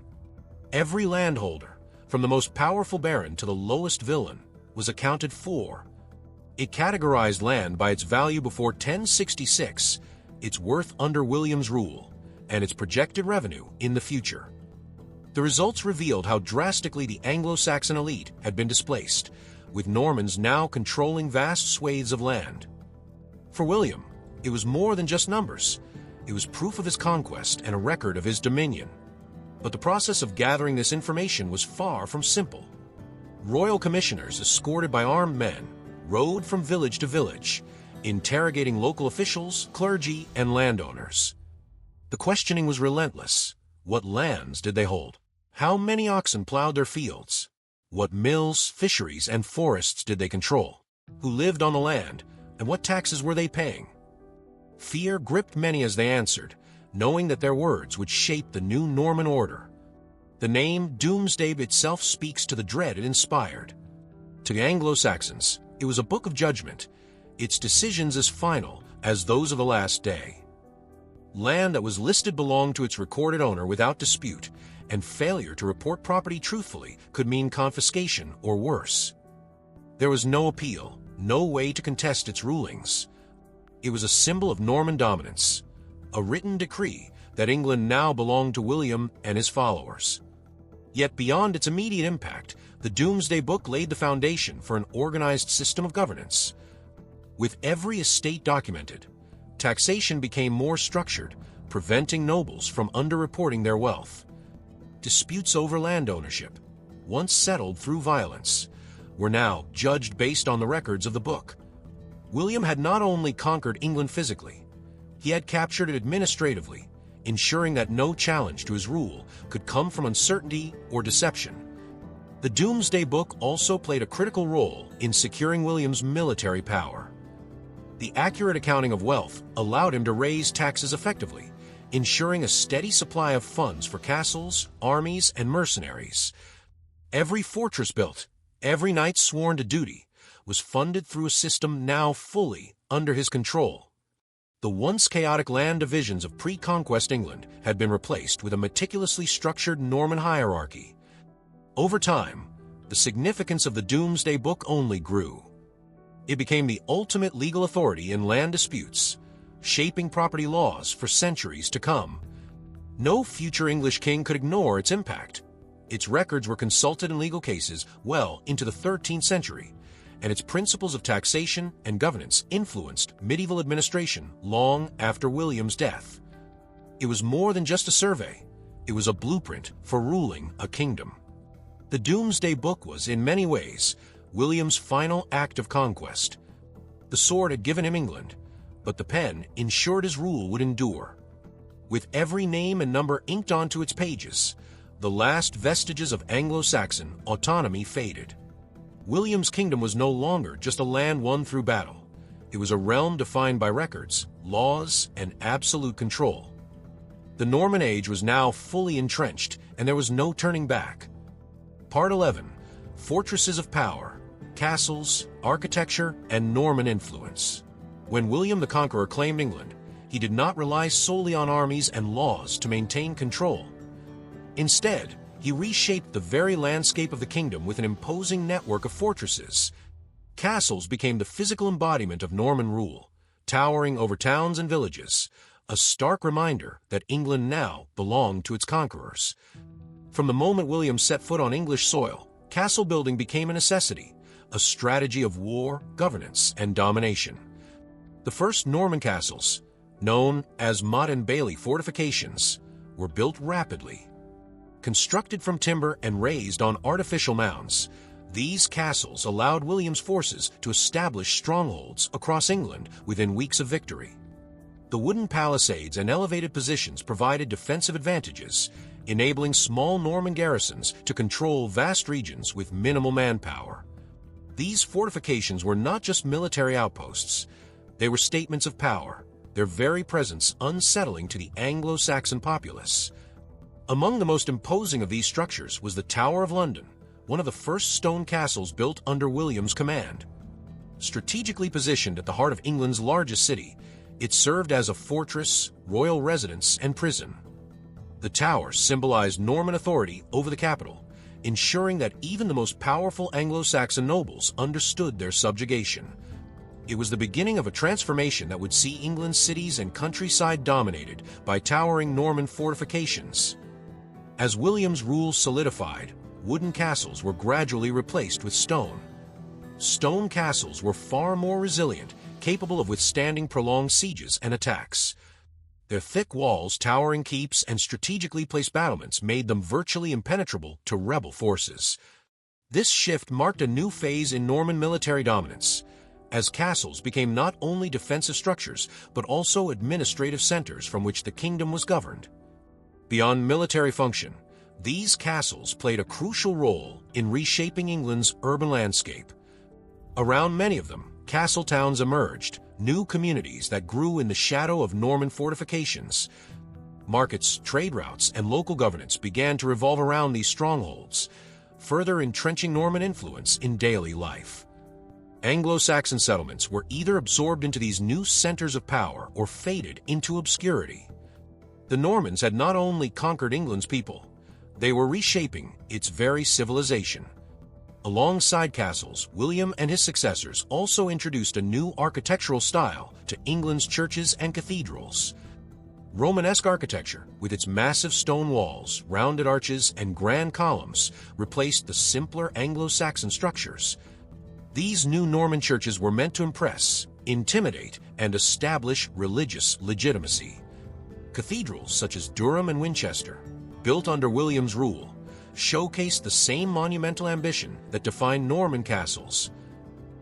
Every landholder, from the most powerful baron to the lowest villain, was accounted for. It categorized land by its value before 1066, its worth under William's rule, and its projected revenue in the future. The results revealed how drastically the Anglo-Saxon elite had been displaced, with Normans now controlling vast swathes of land. For William, it was more than just numbers. It was proof of his conquest and a record of his dominion. But the process of gathering this information was far from simple. Royal commissioners, escorted by armed men, rode from village to village, interrogating local officials, clergy, and landowners. The questioning was relentless. What lands did they hold? How many oxen plowed their fields? What mills, fisheries, and forests did they control? Who lived on the land, and what taxes were they paying? Fear gripped many as they answered, knowing that their words would shape the new Norman order. The name Domesday itself speaks to the dread it inspired. To the Anglo-Saxons, it was a book of judgment, its decisions as final as those of the last day. Land that was listed belonged to its recorded owner without dispute, and failure to report property truthfully could mean confiscation or worse. There was no appeal, no way to contest its rulings. It was a symbol of Norman dominance, a written decree that England now belonged to William and his followers. Yet beyond its immediate impact, the Domesday Book laid the foundation for an organized system of governance. With every estate documented, taxation became more structured, preventing nobles from underreporting their wealth. Disputes over land ownership, once settled through violence, were now judged based on the records of the book. William had not only conquered England physically, he had captured it administratively, ensuring that no challenge to his rule could come from uncertainty or deception. The Domesday Book also played a critical role in securing William's military power. The accurate accounting of wealth allowed him to raise taxes effectively, ensuring a steady supply of funds for castles, armies, and mercenaries. Every fortress built, every knight sworn to duty, was funded through a system now fully under his control. The once chaotic land divisions of pre-conquest England had been replaced with a meticulously structured Norman hierarchy. Over time, the significance of the Domesday Book only grew. It became the ultimate legal authority in land disputes, shaping property laws for centuries to come. No future English king could ignore its impact. Its records were consulted in legal cases well into the 13th century, and its principles of taxation and governance influenced medieval administration long after William's death. It was more than just a survey. It was a blueprint for ruling a kingdom. The Domesday Book was, in many ways, William's final act of conquest. The sword had given him England, but the pen ensured his rule would endure. With every name and number inked onto its pages, the last vestiges of Anglo-Saxon autonomy faded. William's kingdom was no longer just a land won through battle. It was a realm defined by records, laws, and absolute control. The Norman age was now fully entrenched, and there was no turning back. Part 11. Fortresses of Power, Castles, Architecture, and Norman Influence. When William the Conqueror claimed England, he did not rely solely on armies and laws to maintain control. Instead, he reshaped the very landscape of the kingdom with an imposing network of fortresses. Castles became the physical embodiment of Norman rule, towering over towns and villages, a stark reminder that England now belonged to its conquerors. From the moment William set foot on English soil, castle building became a necessity, a strategy of war, governance, and domination. The first Norman castles, known as motte and bailey fortifications, were built rapidly. Constructed from timber and raised on artificial mounds, these castles allowed William's forces to establish strongholds across England within weeks of victory. The wooden palisades and elevated positions provided defensive advantages, enabling small Norman garrisons to control vast regions with minimal manpower. These fortifications were not just military outposts. They were statements of power, their very presence unsettling to the Anglo-Saxon populace. Among the most imposing of these structures was the Tower of London, one of the first stone castles built under William's command. Strategically positioned at the heart of England's largest city, it served as a fortress, royal residence, and prison. The tower symbolized Norman authority over the capital, ensuring that even the most powerful Anglo-Saxon nobles understood their subjugation. It was the beginning of a transformation that would see England's cities and countryside dominated by towering Norman fortifications. As William's rule solidified, wooden castles were gradually replaced with stone. Stone castles were far more resilient, capable of withstanding prolonged sieges and attacks. Their thick walls, towering keeps, and strategically placed battlements made them virtually impenetrable to rebel forces. This shift marked a new phase in Norman military dominance, as castles became not only defensive structures but also administrative centers from which the kingdom was governed. Beyond military function, these castles played a crucial role in reshaping England's urban landscape. Around many of them, castle towns emerged, new communities that grew in the shadow of Norman fortifications. Markets, trade routes, and local governance began to revolve around these strongholds, further entrenching Norman influence in daily life. Anglo-Saxon settlements were either absorbed into these new centers of power or faded into obscurity. The Normans had not only conquered England's people, they were reshaping its very civilization. Alongside castles, William and his successors also introduced a new architectural style to England's churches and cathedrals. Romanesque architecture, with its massive stone walls, rounded arches, and grand columns, replaced the simpler Anglo-Saxon structures. These new Norman churches were meant to impress, intimidate, and establish religious legitimacy. Cathedrals such as Durham and Winchester, built under William's rule, showcased the same monumental ambition that defined Norman castles.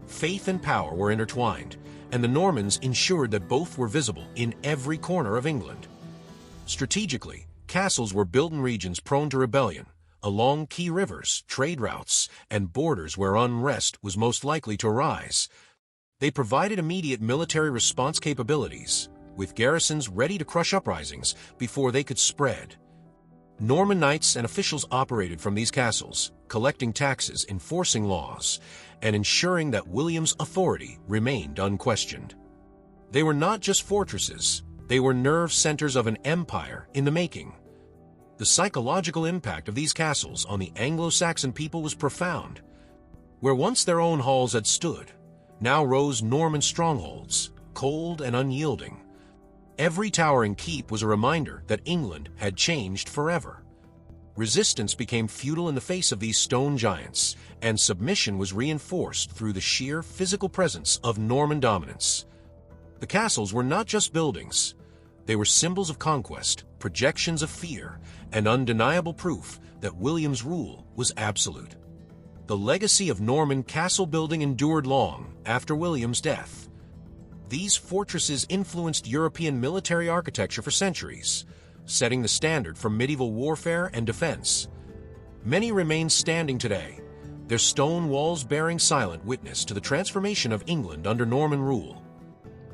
Faith and power were intertwined, and the Normans ensured that both were visible in every corner of England. Strategically, castles were built in regions prone to rebellion, along key rivers, trade routes, and borders where unrest was most likely to arise. They provided immediate military response capabilities, with garrisons ready to crush uprisings before they could spread. Norman knights and officials operated from these castles, collecting taxes, enforcing laws, and ensuring that William's authority remained unquestioned. They were not just fortresses, they were nerve centers of an empire in the making. The psychological impact of these castles on the Anglo-Saxon people was profound. Where once their own halls had stood, now rose Norman strongholds, cold and unyielding. Every towering keep was a reminder that England had changed forever. Resistance became futile in the face of these stone giants, and submission was reinforced through the sheer physical presence of Norman dominance. The castles were not just buildings. They were symbols of conquest, projections of fear, and undeniable proof that William's rule was absolute. The legacy of Norman castle building endured long after William's death. These fortresses influenced European military architecture for centuries, setting the standard for medieval warfare and defense. Many remain standing today, their stone walls bearing silent witness to the transformation of England under Norman rule.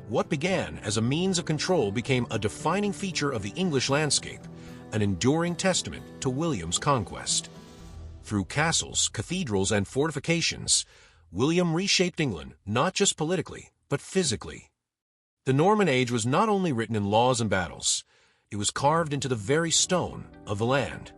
What began as a means of control became a defining feature of the English landscape, an enduring testament to William's conquest. Through castles, cathedrals, and fortifications, William reshaped England not just politically, but physically. The Norman age was not only written in laws and battles, it was carved into the very stone of the land.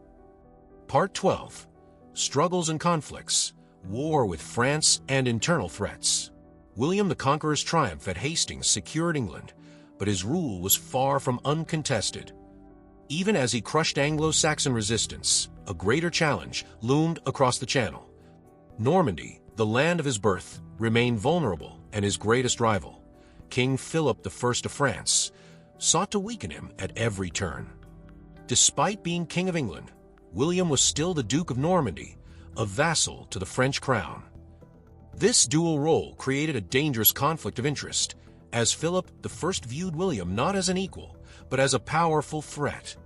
Part 12. Struggles and conflicts, war with France, and internal threats. William the Conqueror's triumph at Hastings secured England, but his rule was far from uncontested. Even as he crushed Anglo-Saxon resistance, a greater challenge loomed across the Channel. Normandy, the land of his birth, remained vulnerable, and his greatest rival, King Philip I of France, sought to weaken him at every turn. Despite being King of England, William was still the Duke of Normandy, a vassal to the French crown. This dual role created a dangerous conflict of interest, as Philip I viewed William not as an equal, but as a powerful threat.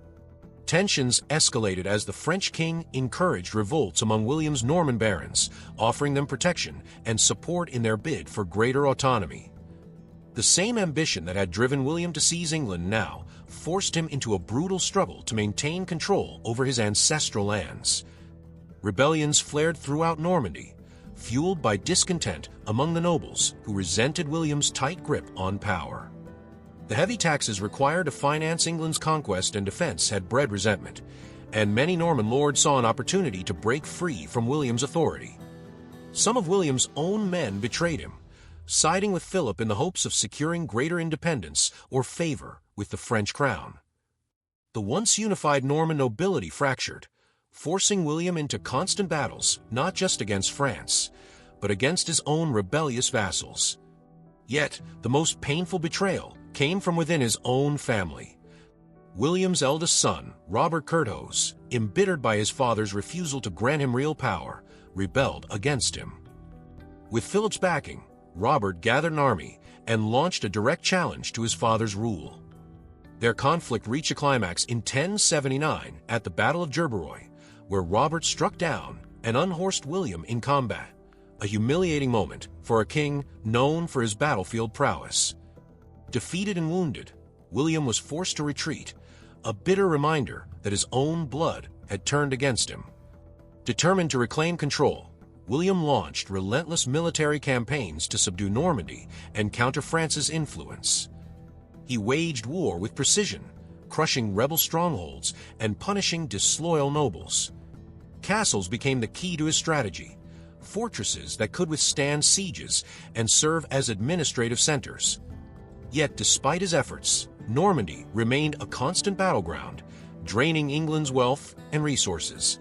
Tensions escalated as the French king encouraged revolts among William's Norman barons, offering them protection and support in their bid for greater autonomy. The same ambition that had driven William to seize England now forced him into a brutal struggle to maintain control over his ancestral lands. Rebellions flared throughout Normandy, fueled by discontent among the nobles who resented William's tight grip on power. The heavy taxes required to finance England's conquest and defense had bred resentment, and many Norman lords saw an opportunity to break free from William's authority. Some of William's own men betrayed him, siding with Philip in the hopes of securing greater independence or favor with the French crown. The once unified Norman nobility fractured, forcing William into constant battles not just against France, but against his own rebellious vassals. Yet, the most painful betrayal came from within his own family. William's eldest son, Robert Curthose, embittered by his father's refusal to grant him real power, rebelled against him. With Philip's backing, Robert gathered an army and launched a direct challenge to his father's rule. Their conflict reached a climax in 1079 at the Battle of Gerberoi, where Robert struck down and unhorsed William in combat, a humiliating moment for a king known for his battlefield prowess. Defeated and wounded, William was forced to retreat, a bitter reminder that his own blood had turned against him. Determined to reclaim control, William launched relentless military campaigns to subdue Normandy and counter France's influence. He waged war with precision, crushing rebel strongholds and punishing disloyal nobles. Castles became the key to his strategy, fortresses that could withstand sieges and serve as administrative centers. Yet, despite his efforts, Normandy remained a constant battleground, draining England's wealth and resources.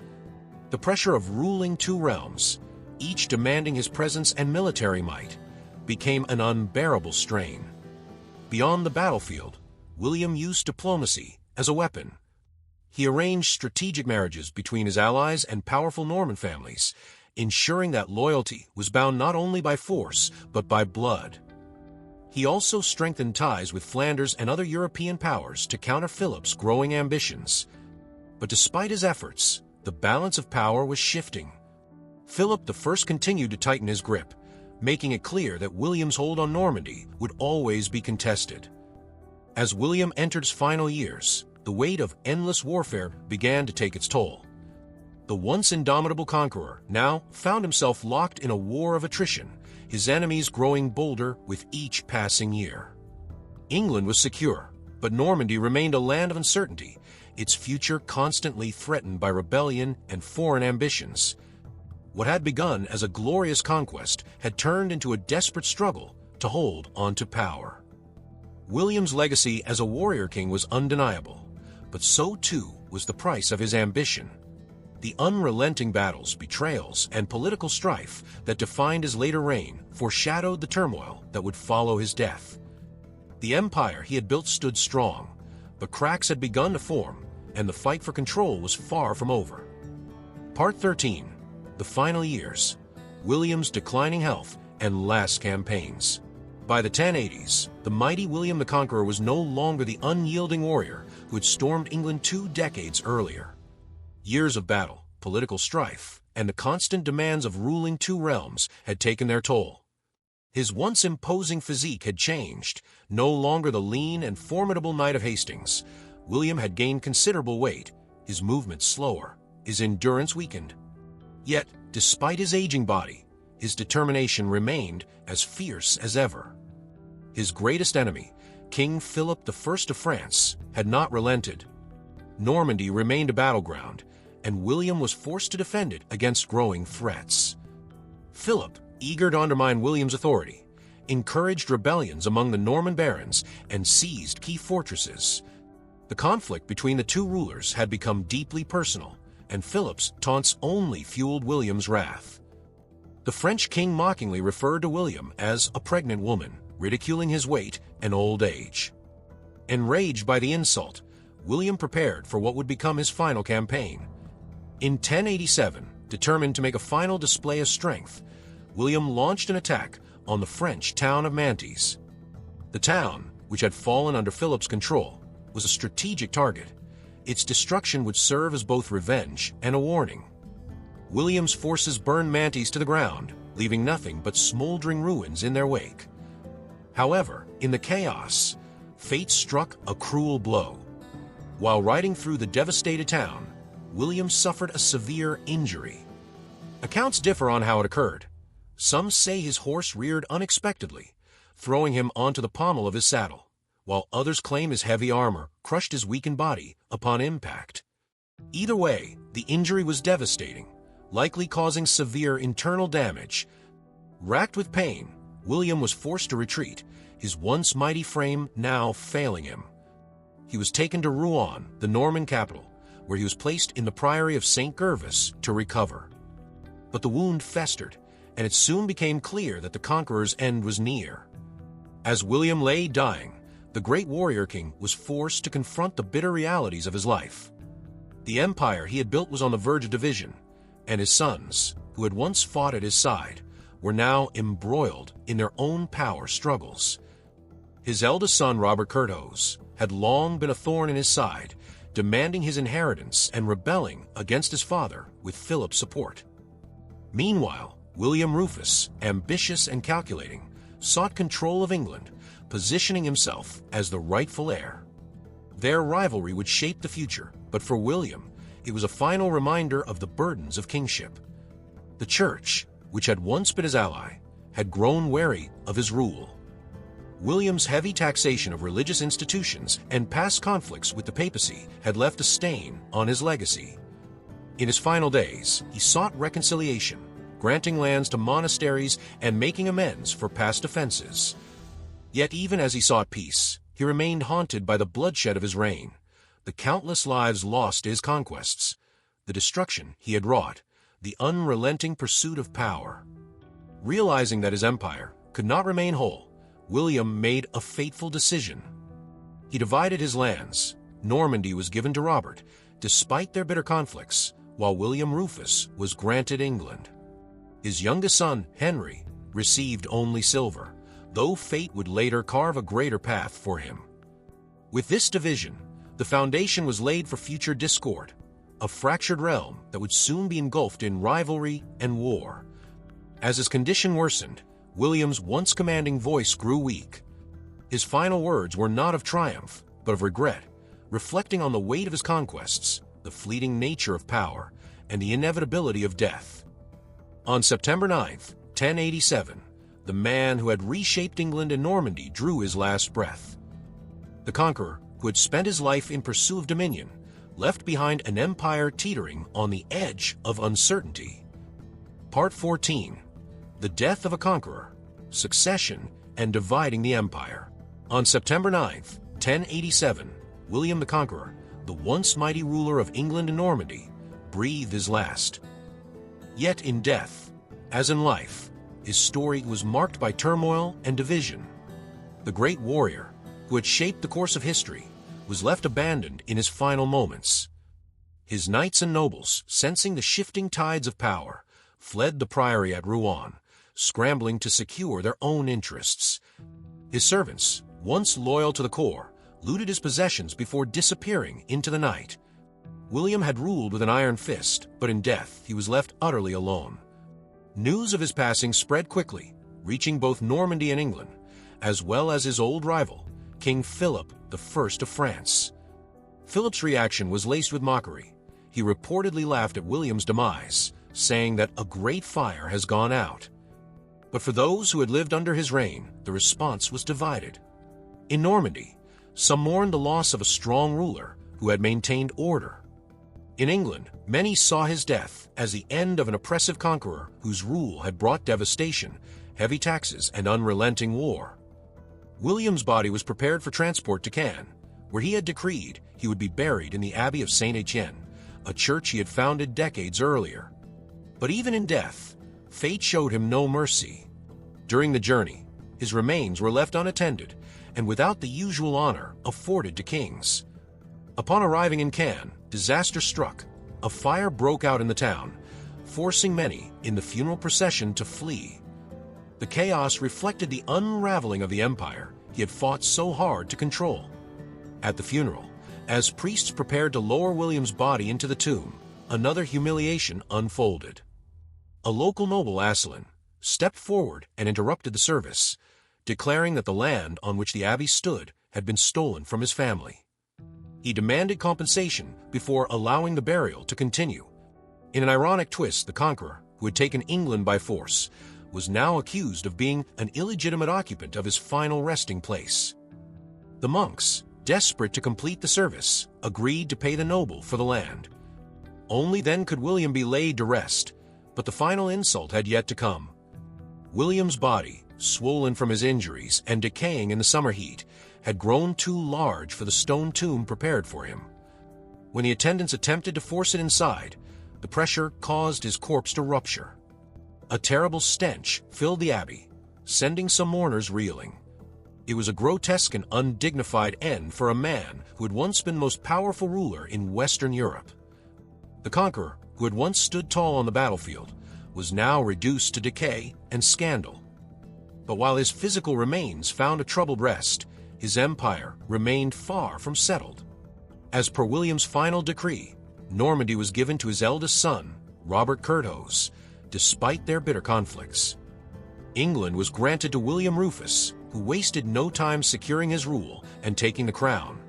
The pressure of ruling two realms, each demanding his presence and military might, became an unbearable strain. Beyond the battlefield, William used diplomacy as a weapon. He arranged strategic marriages between his allies and powerful Norman families, ensuring that loyalty was bound not only by force, but by blood. He also strengthened ties with Flanders and other European powers to counter Philip's growing ambitions. But despite his efforts, the balance of power was shifting. Philip I continued to tighten his grip, making it clear that William's hold on Normandy would always be contested. As William entered his final years, the weight of endless warfare began to take its toll. The once indomitable conqueror now found himself locked in a war of attrition, his enemies growing bolder with each passing year. England was secure, but Normandy remained a land of uncertainty, its future constantly threatened by rebellion and foreign ambitions. What had begun as a glorious conquest had turned into a desperate struggle to hold onto power. William's legacy as a warrior king was undeniable, but so too was the price of his ambition. The unrelenting battles, betrayals, and political strife that defined his later reign foreshadowed the turmoil that would follow his death. The empire he had built stood strong, but cracks had begun to form, and the fight for control was far from over. Part 13. The Final Years, William's Declining Health and Last Campaigns. By the 1080s, the mighty William the Conqueror was no longer the unyielding warrior who had stormed England 2 decades earlier. Years of battle, political strife, and the constant demands of ruling 2 realms had taken their toll. His once imposing physique had changed. No longer the lean and formidable knight of Hastings, William had gained considerable weight, his movements slower, his endurance weakened. Yet, despite his aging body, his determination remained as fierce as ever. His greatest enemy, King Philip I of France, had not relented. Normandy remained a battleground, and William was forced to defend it against growing threats. Philip, eager to undermine William's authority, encouraged rebellions among the Norman barons and seized key fortresses. The conflict between the 2 rulers had become deeply personal, and Philip's taunts only fueled William's wrath. The French king mockingly referred to William as a pregnant woman, ridiculing his weight and old age. Enraged by the insult, William prepared for what would become his final campaign. In 1087, determined to make a final display of strength, William launched an attack on the French town of Mantes. The town, which had fallen under Philip's control, was a strategic target. Its destruction would serve as both revenge and a warning. William's forces burned Mantes to the ground, leaving nothing but smoldering ruins in their wake. However, in the chaos, fate struck a cruel blow. While riding through the devastated town, William suffered a severe injury. Accounts differ on how it occurred. Some say his horse reared unexpectedly, throwing him onto the pommel of his saddle, while others claim his heavy armor crushed his weakened body upon impact. Either way, the injury was devastating, likely causing severe internal damage. Racked with pain, William was forced to retreat, his once mighty frame now failing him. He was taken to Rouen, the Norman capital, where he was placed in the priory of St. Gervas to recover. But the wound festered, and it soon became clear that the conqueror's end was near. As William lay dying, the great warrior king was forced to confront the bitter realities of his life. The empire he had built was on the verge of division, and his sons, who had once fought at his side, were now embroiled in their own power struggles. His eldest son, Robert Curthose, had long been a thorn in his side, demanding his inheritance and rebelling against his father with Philip's support. Meanwhile, William Rufus, ambitious and calculating, sought control of England, positioning himself as the rightful heir. Their rivalry would shape the future, but for William, it was a final reminder of the burdens of kingship. The Church, which had once been his ally, had grown wary of his rule. William's heavy taxation of religious institutions and past conflicts with the papacy had left a stain on his legacy. In his final days, he sought reconciliation, granting lands to monasteries and making amends for past offenses. Yet even as he sought peace, he remained haunted by the bloodshed of his reign, the countless lives lost to his conquests, the destruction he had wrought, the unrelenting pursuit of power. Realizing that his empire could not remain whole, William made a fateful decision. He divided his lands. Normandy was given to Robert, despite their bitter conflicts, while William Rufus was granted England. His youngest son, Henry, received only silver, though fate would later carve a greater path for him. With this division, the foundation was laid for future discord, a fractured realm that would soon be engulfed in rivalry and war. As his condition worsened, William's once commanding voice grew weak. His final words were not of triumph, but of regret, reflecting on the weight of his conquests, the fleeting nature of power, and the inevitability of death. On September 9th, 1087, the man who had reshaped England and Normandy drew his last breath. The conqueror, who had spent his life in pursuit of dominion, left behind an empire teetering on the edge of uncertainty. Part 14. The Death of a Conqueror, Succession, and Dividing the Empire. On September 9th, 1087, William the Conqueror, the once mighty ruler of England and Normandy, breathed his last. Yet in death, as in life, his story was marked by turmoil and division. The great warrior, who had shaped the course of history, was left abandoned in his final moments. His knights and nobles, sensing the shifting tides of power, fled the priory at Rouen, scrambling to secure their own interests. His servants, once loyal to the core, looted his possessions before disappearing into the night. William had ruled with an iron fist, but in death he was left utterly alone. News of his passing spread quickly, reaching both Normandy and England, as well as his old rival, King Philip I of France. Philip's reaction was laced with mockery. He reportedly laughed at William's demise, saying that a great fire has gone out. But for those who had lived under his reign, the response was divided. In Normandy, some mourned the loss of a strong ruler who had maintained order. In England, many saw his death as the end of an oppressive conqueror whose rule had brought devastation, heavy taxes, and unrelenting war. William's body was prepared for transport to Caen, where he had decreed he would be buried in the Abbey of Saint Etienne, a church he had founded decades earlier. But even in death, fate showed him no mercy. During the journey, his remains were left unattended and without the usual honor afforded to kings. Upon arriving in Caen, disaster struck. A fire broke out in the town, forcing many in the funeral procession to flee. The chaos reflected the unraveling of the empire he had fought so hard to control. At the funeral, as priests prepared to lower William's body into the tomb, another humiliation unfolded. A local noble, Asselin, stepped forward and interrupted the service, declaring that the land on which the abbey stood had been stolen from his family. He demanded compensation before allowing the burial to continue. In an ironic twist, the conqueror, who had taken England by force, was now accused of being an illegitimate occupant of his final resting place. The monks, desperate to complete the service, agreed to pay the noble for the land. Only then could William be laid to rest, but the final insult had yet to come. William's body, swollen from his injuries and decaying in the summer heat, had grown too large for the stone tomb prepared for him. When the attendants attempted to force it inside, the pressure caused his corpse to rupture. A terrible stench filled the abbey, sending some mourners reeling. It was a grotesque and undignified end for a man who had once been the most powerful ruler in Western Europe. The conqueror, who had once stood tall on the battlefield, was now reduced to decay and scandal. But while his physical remains found a troubled rest, his empire remained far from settled. As per William's final decree, Normandy was given to his eldest son, Robert Curthose, despite their bitter conflicts. England was granted to William Rufus, who wasted no time securing his rule and taking the crown.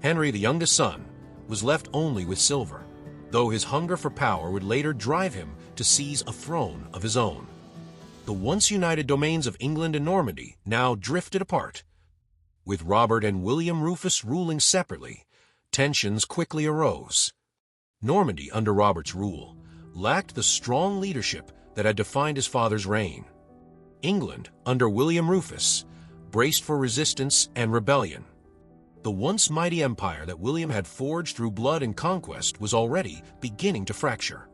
Henry, the youngest son, was left only with silver, though his hunger for power would later drive him to seize a throne of his own. The once united domains of England and Normandy now drifted apart. With Robert and William Rufus ruling separately, tensions quickly arose. Normandy, under Robert's rule, lacked the strong leadership that had defined his father's reign. England, under William Rufus, braced for resistance and rebellion. The once mighty empire that William had forged through blood and conquest was already beginning to fracture.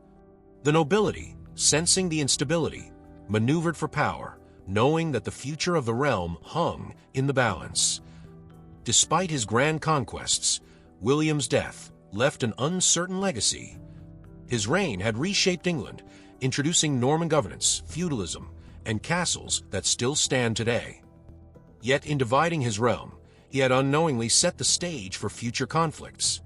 The nobility, sensing the instability, maneuvered for power, knowing that the future of the realm hung in the balance. Despite his grand conquests, William's death left an uncertain legacy. His reign had reshaped England, introducing Norman governance, feudalism, and castles that still stand today. Yet in dividing his realm, he had unknowingly set the stage for future conflicts.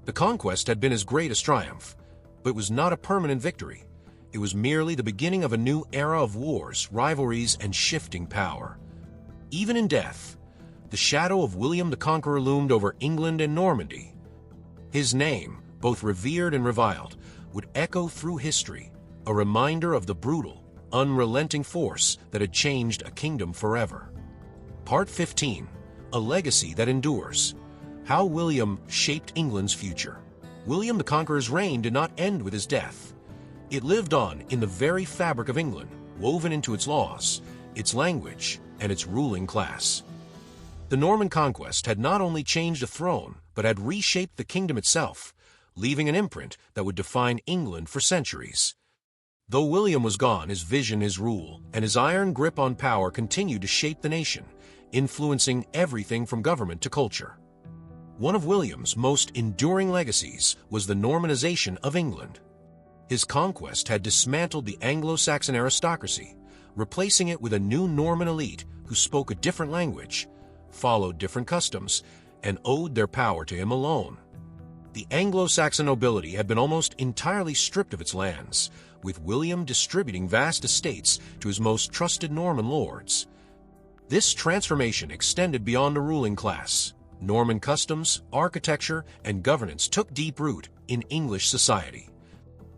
The conquest had been his greatest triumph, but it was not a permanent victory. It was merely the beginning of a new era of wars, rivalries, and shifting power. Even in death, the shadow of William the Conqueror loomed over England and Normandy. His name, both revered and reviled, would echo through history, a reminder of the brutal, unrelenting force that had changed a kingdom forever. Part 15, A Legacy That Endures. How William Shaped England's Future. William the Conqueror's reign did not end with his death. It lived on in the very fabric of England, woven into its laws, its language, and its ruling class. The Norman conquest had not only changed a throne, but had reshaped the kingdom itself, leaving an imprint that would define England for centuries. Though William was gone, his vision, his rule, and his iron grip on power continued to shape the nation, influencing everything from government to culture. One of William's most enduring legacies was the Normanization of England. His conquest had dismantled the Anglo-Saxon aristocracy, replacing it with a new Norman elite who spoke a different language, followed different customs, and owed their power to him alone. The Anglo-Saxon nobility had been almost entirely stripped of its lands, with William distributing vast estates to his most trusted Norman lords. This transformation extended beyond the ruling class. Norman customs, architecture, and governance took deep root in English society.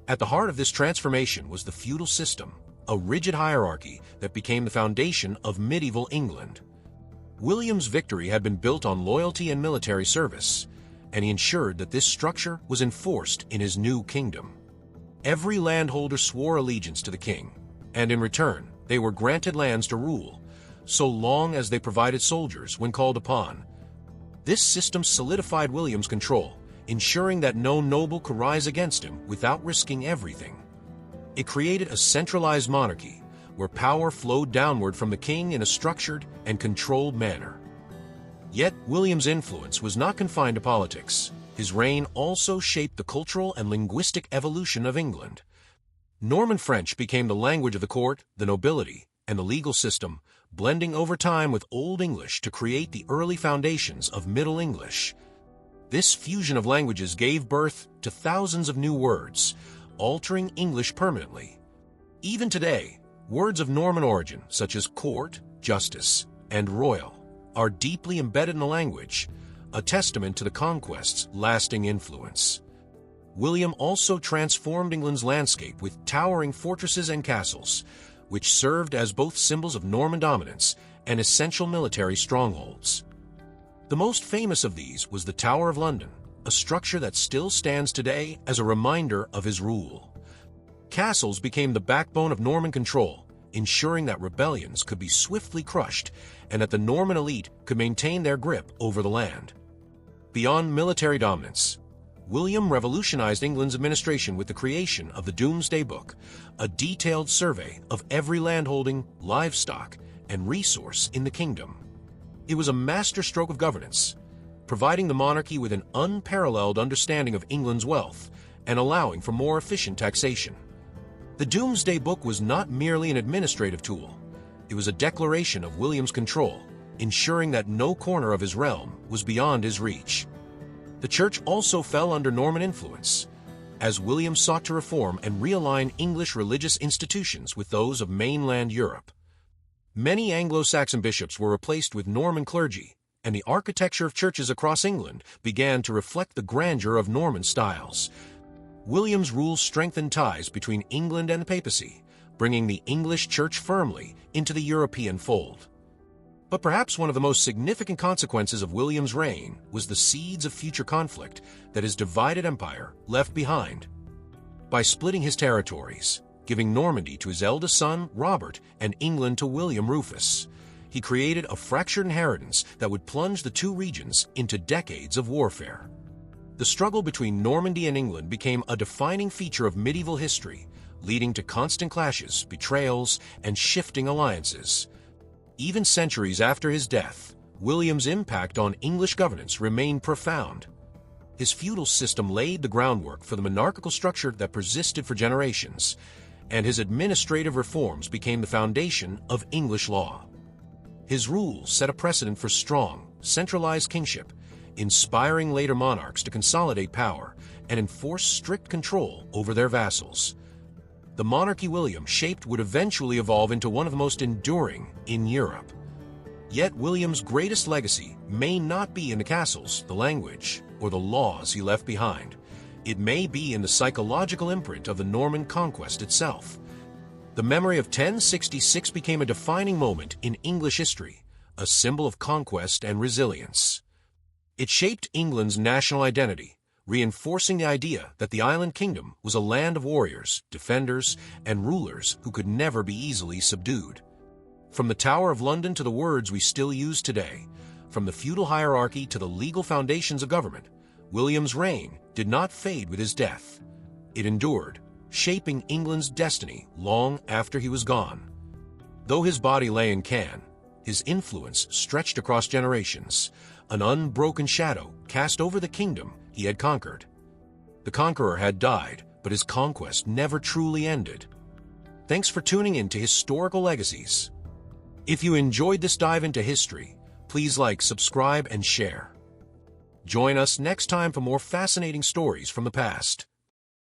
At the heart of this transformation was the feudal system, a rigid hierarchy that became the foundation of medieval England. William's victory had been built on loyalty and military service, and he ensured that this structure was enforced in his new kingdom. Every landholder swore allegiance to the king, and in return, they were granted lands to rule, so long as they provided soldiers when called upon. This system solidified William's control, ensuring that no noble could rise against him without risking everything. It created a centralized monarchy, where power flowed downward from the king in a structured and controlled manner. Yet, William's influence was not confined to politics. His reign also shaped the cultural and linguistic evolution of England. Norman French became the language of the court, the nobility, and the legal system, blending over time with Old English to create the early foundations of Middle English. This fusion of languages gave birth to thousands of new words, altering English permanently. Even today, words of Norman origin, such as court, justice, and royal, are deeply embedded in the language, a testament to the conquest's lasting influence. William also transformed England's landscape with towering fortresses and castles, which served as both symbols of Norman dominance and essential military strongholds. The most famous of these was the Tower of London, a structure that still stands today as a reminder of his rule. Castles became the backbone of Norman control, ensuring that rebellions could be swiftly crushed and that the Norman elite could maintain their grip over the land. Beyond military dominance, William revolutionized England's administration with the creation of the Domesday Book, a detailed survey of every landholding, livestock, and resource in the kingdom. It was a masterstroke of governance, providing the monarchy with an unparalleled understanding of England's wealth and allowing for more efficient taxation. The Domesday Book was not merely an administrative tool. It was a declaration of William's control, ensuring that no corner of his realm was beyond his reach. The church also fell under Norman influence, as William sought to reform and realign English religious institutions with those of mainland Europe. Many Anglo-Saxon bishops were replaced with Norman clergy, and the architecture of churches across England began to reflect the grandeur of Norman styles. William's rule strengthened ties between England and the papacy, bringing the English church firmly into the European fold. But perhaps one of the most significant consequences of William's reign was the seeds of future conflict that his divided empire left behind. By splitting his territories, giving Normandy to his eldest son, Robert, and England to William Rufus, he created a fractured inheritance that would plunge the two regions into decades of warfare. The struggle between Normandy and England became a defining feature of medieval history, leading to constant clashes, betrayals, and shifting alliances. Even centuries after his death, William's impact on English governance remained profound. His feudal system laid the groundwork for the monarchical structure that persisted for generations, and his administrative reforms became the foundation of English law. His rule set a precedent for strong, centralized kingship, inspiring later monarchs to consolidate power and enforce strict control over their vassals. The monarchy William shaped would eventually evolve into one of the most enduring in Europe. Yet William's greatest legacy may not be in the castles, the language, or the laws he left behind. It may be in the psychological imprint of the Norman conquest itself. The memory of 1066 became a defining moment in English history, a symbol of conquest and resilience. It shaped England's national identity, reinforcing the idea that the island kingdom was a land of warriors, defenders, and rulers who could never be easily subdued. From the Tower of London to the words we still use today, from the feudal hierarchy to the legal foundations of government, William's reign did not fade with his death. It endured, shaping England's destiny long after he was gone. Though his body lay in Cannes, his influence stretched across generations, an unbroken shadow cast over the kingdom he had conquered. The conqueror had died, but his conquest never truly ended. Thanks for tuning in to Historical Legacies. If you enjoyed this dive into history, please like, subscribe, and share. Join us next time for more fascinating stories from the past.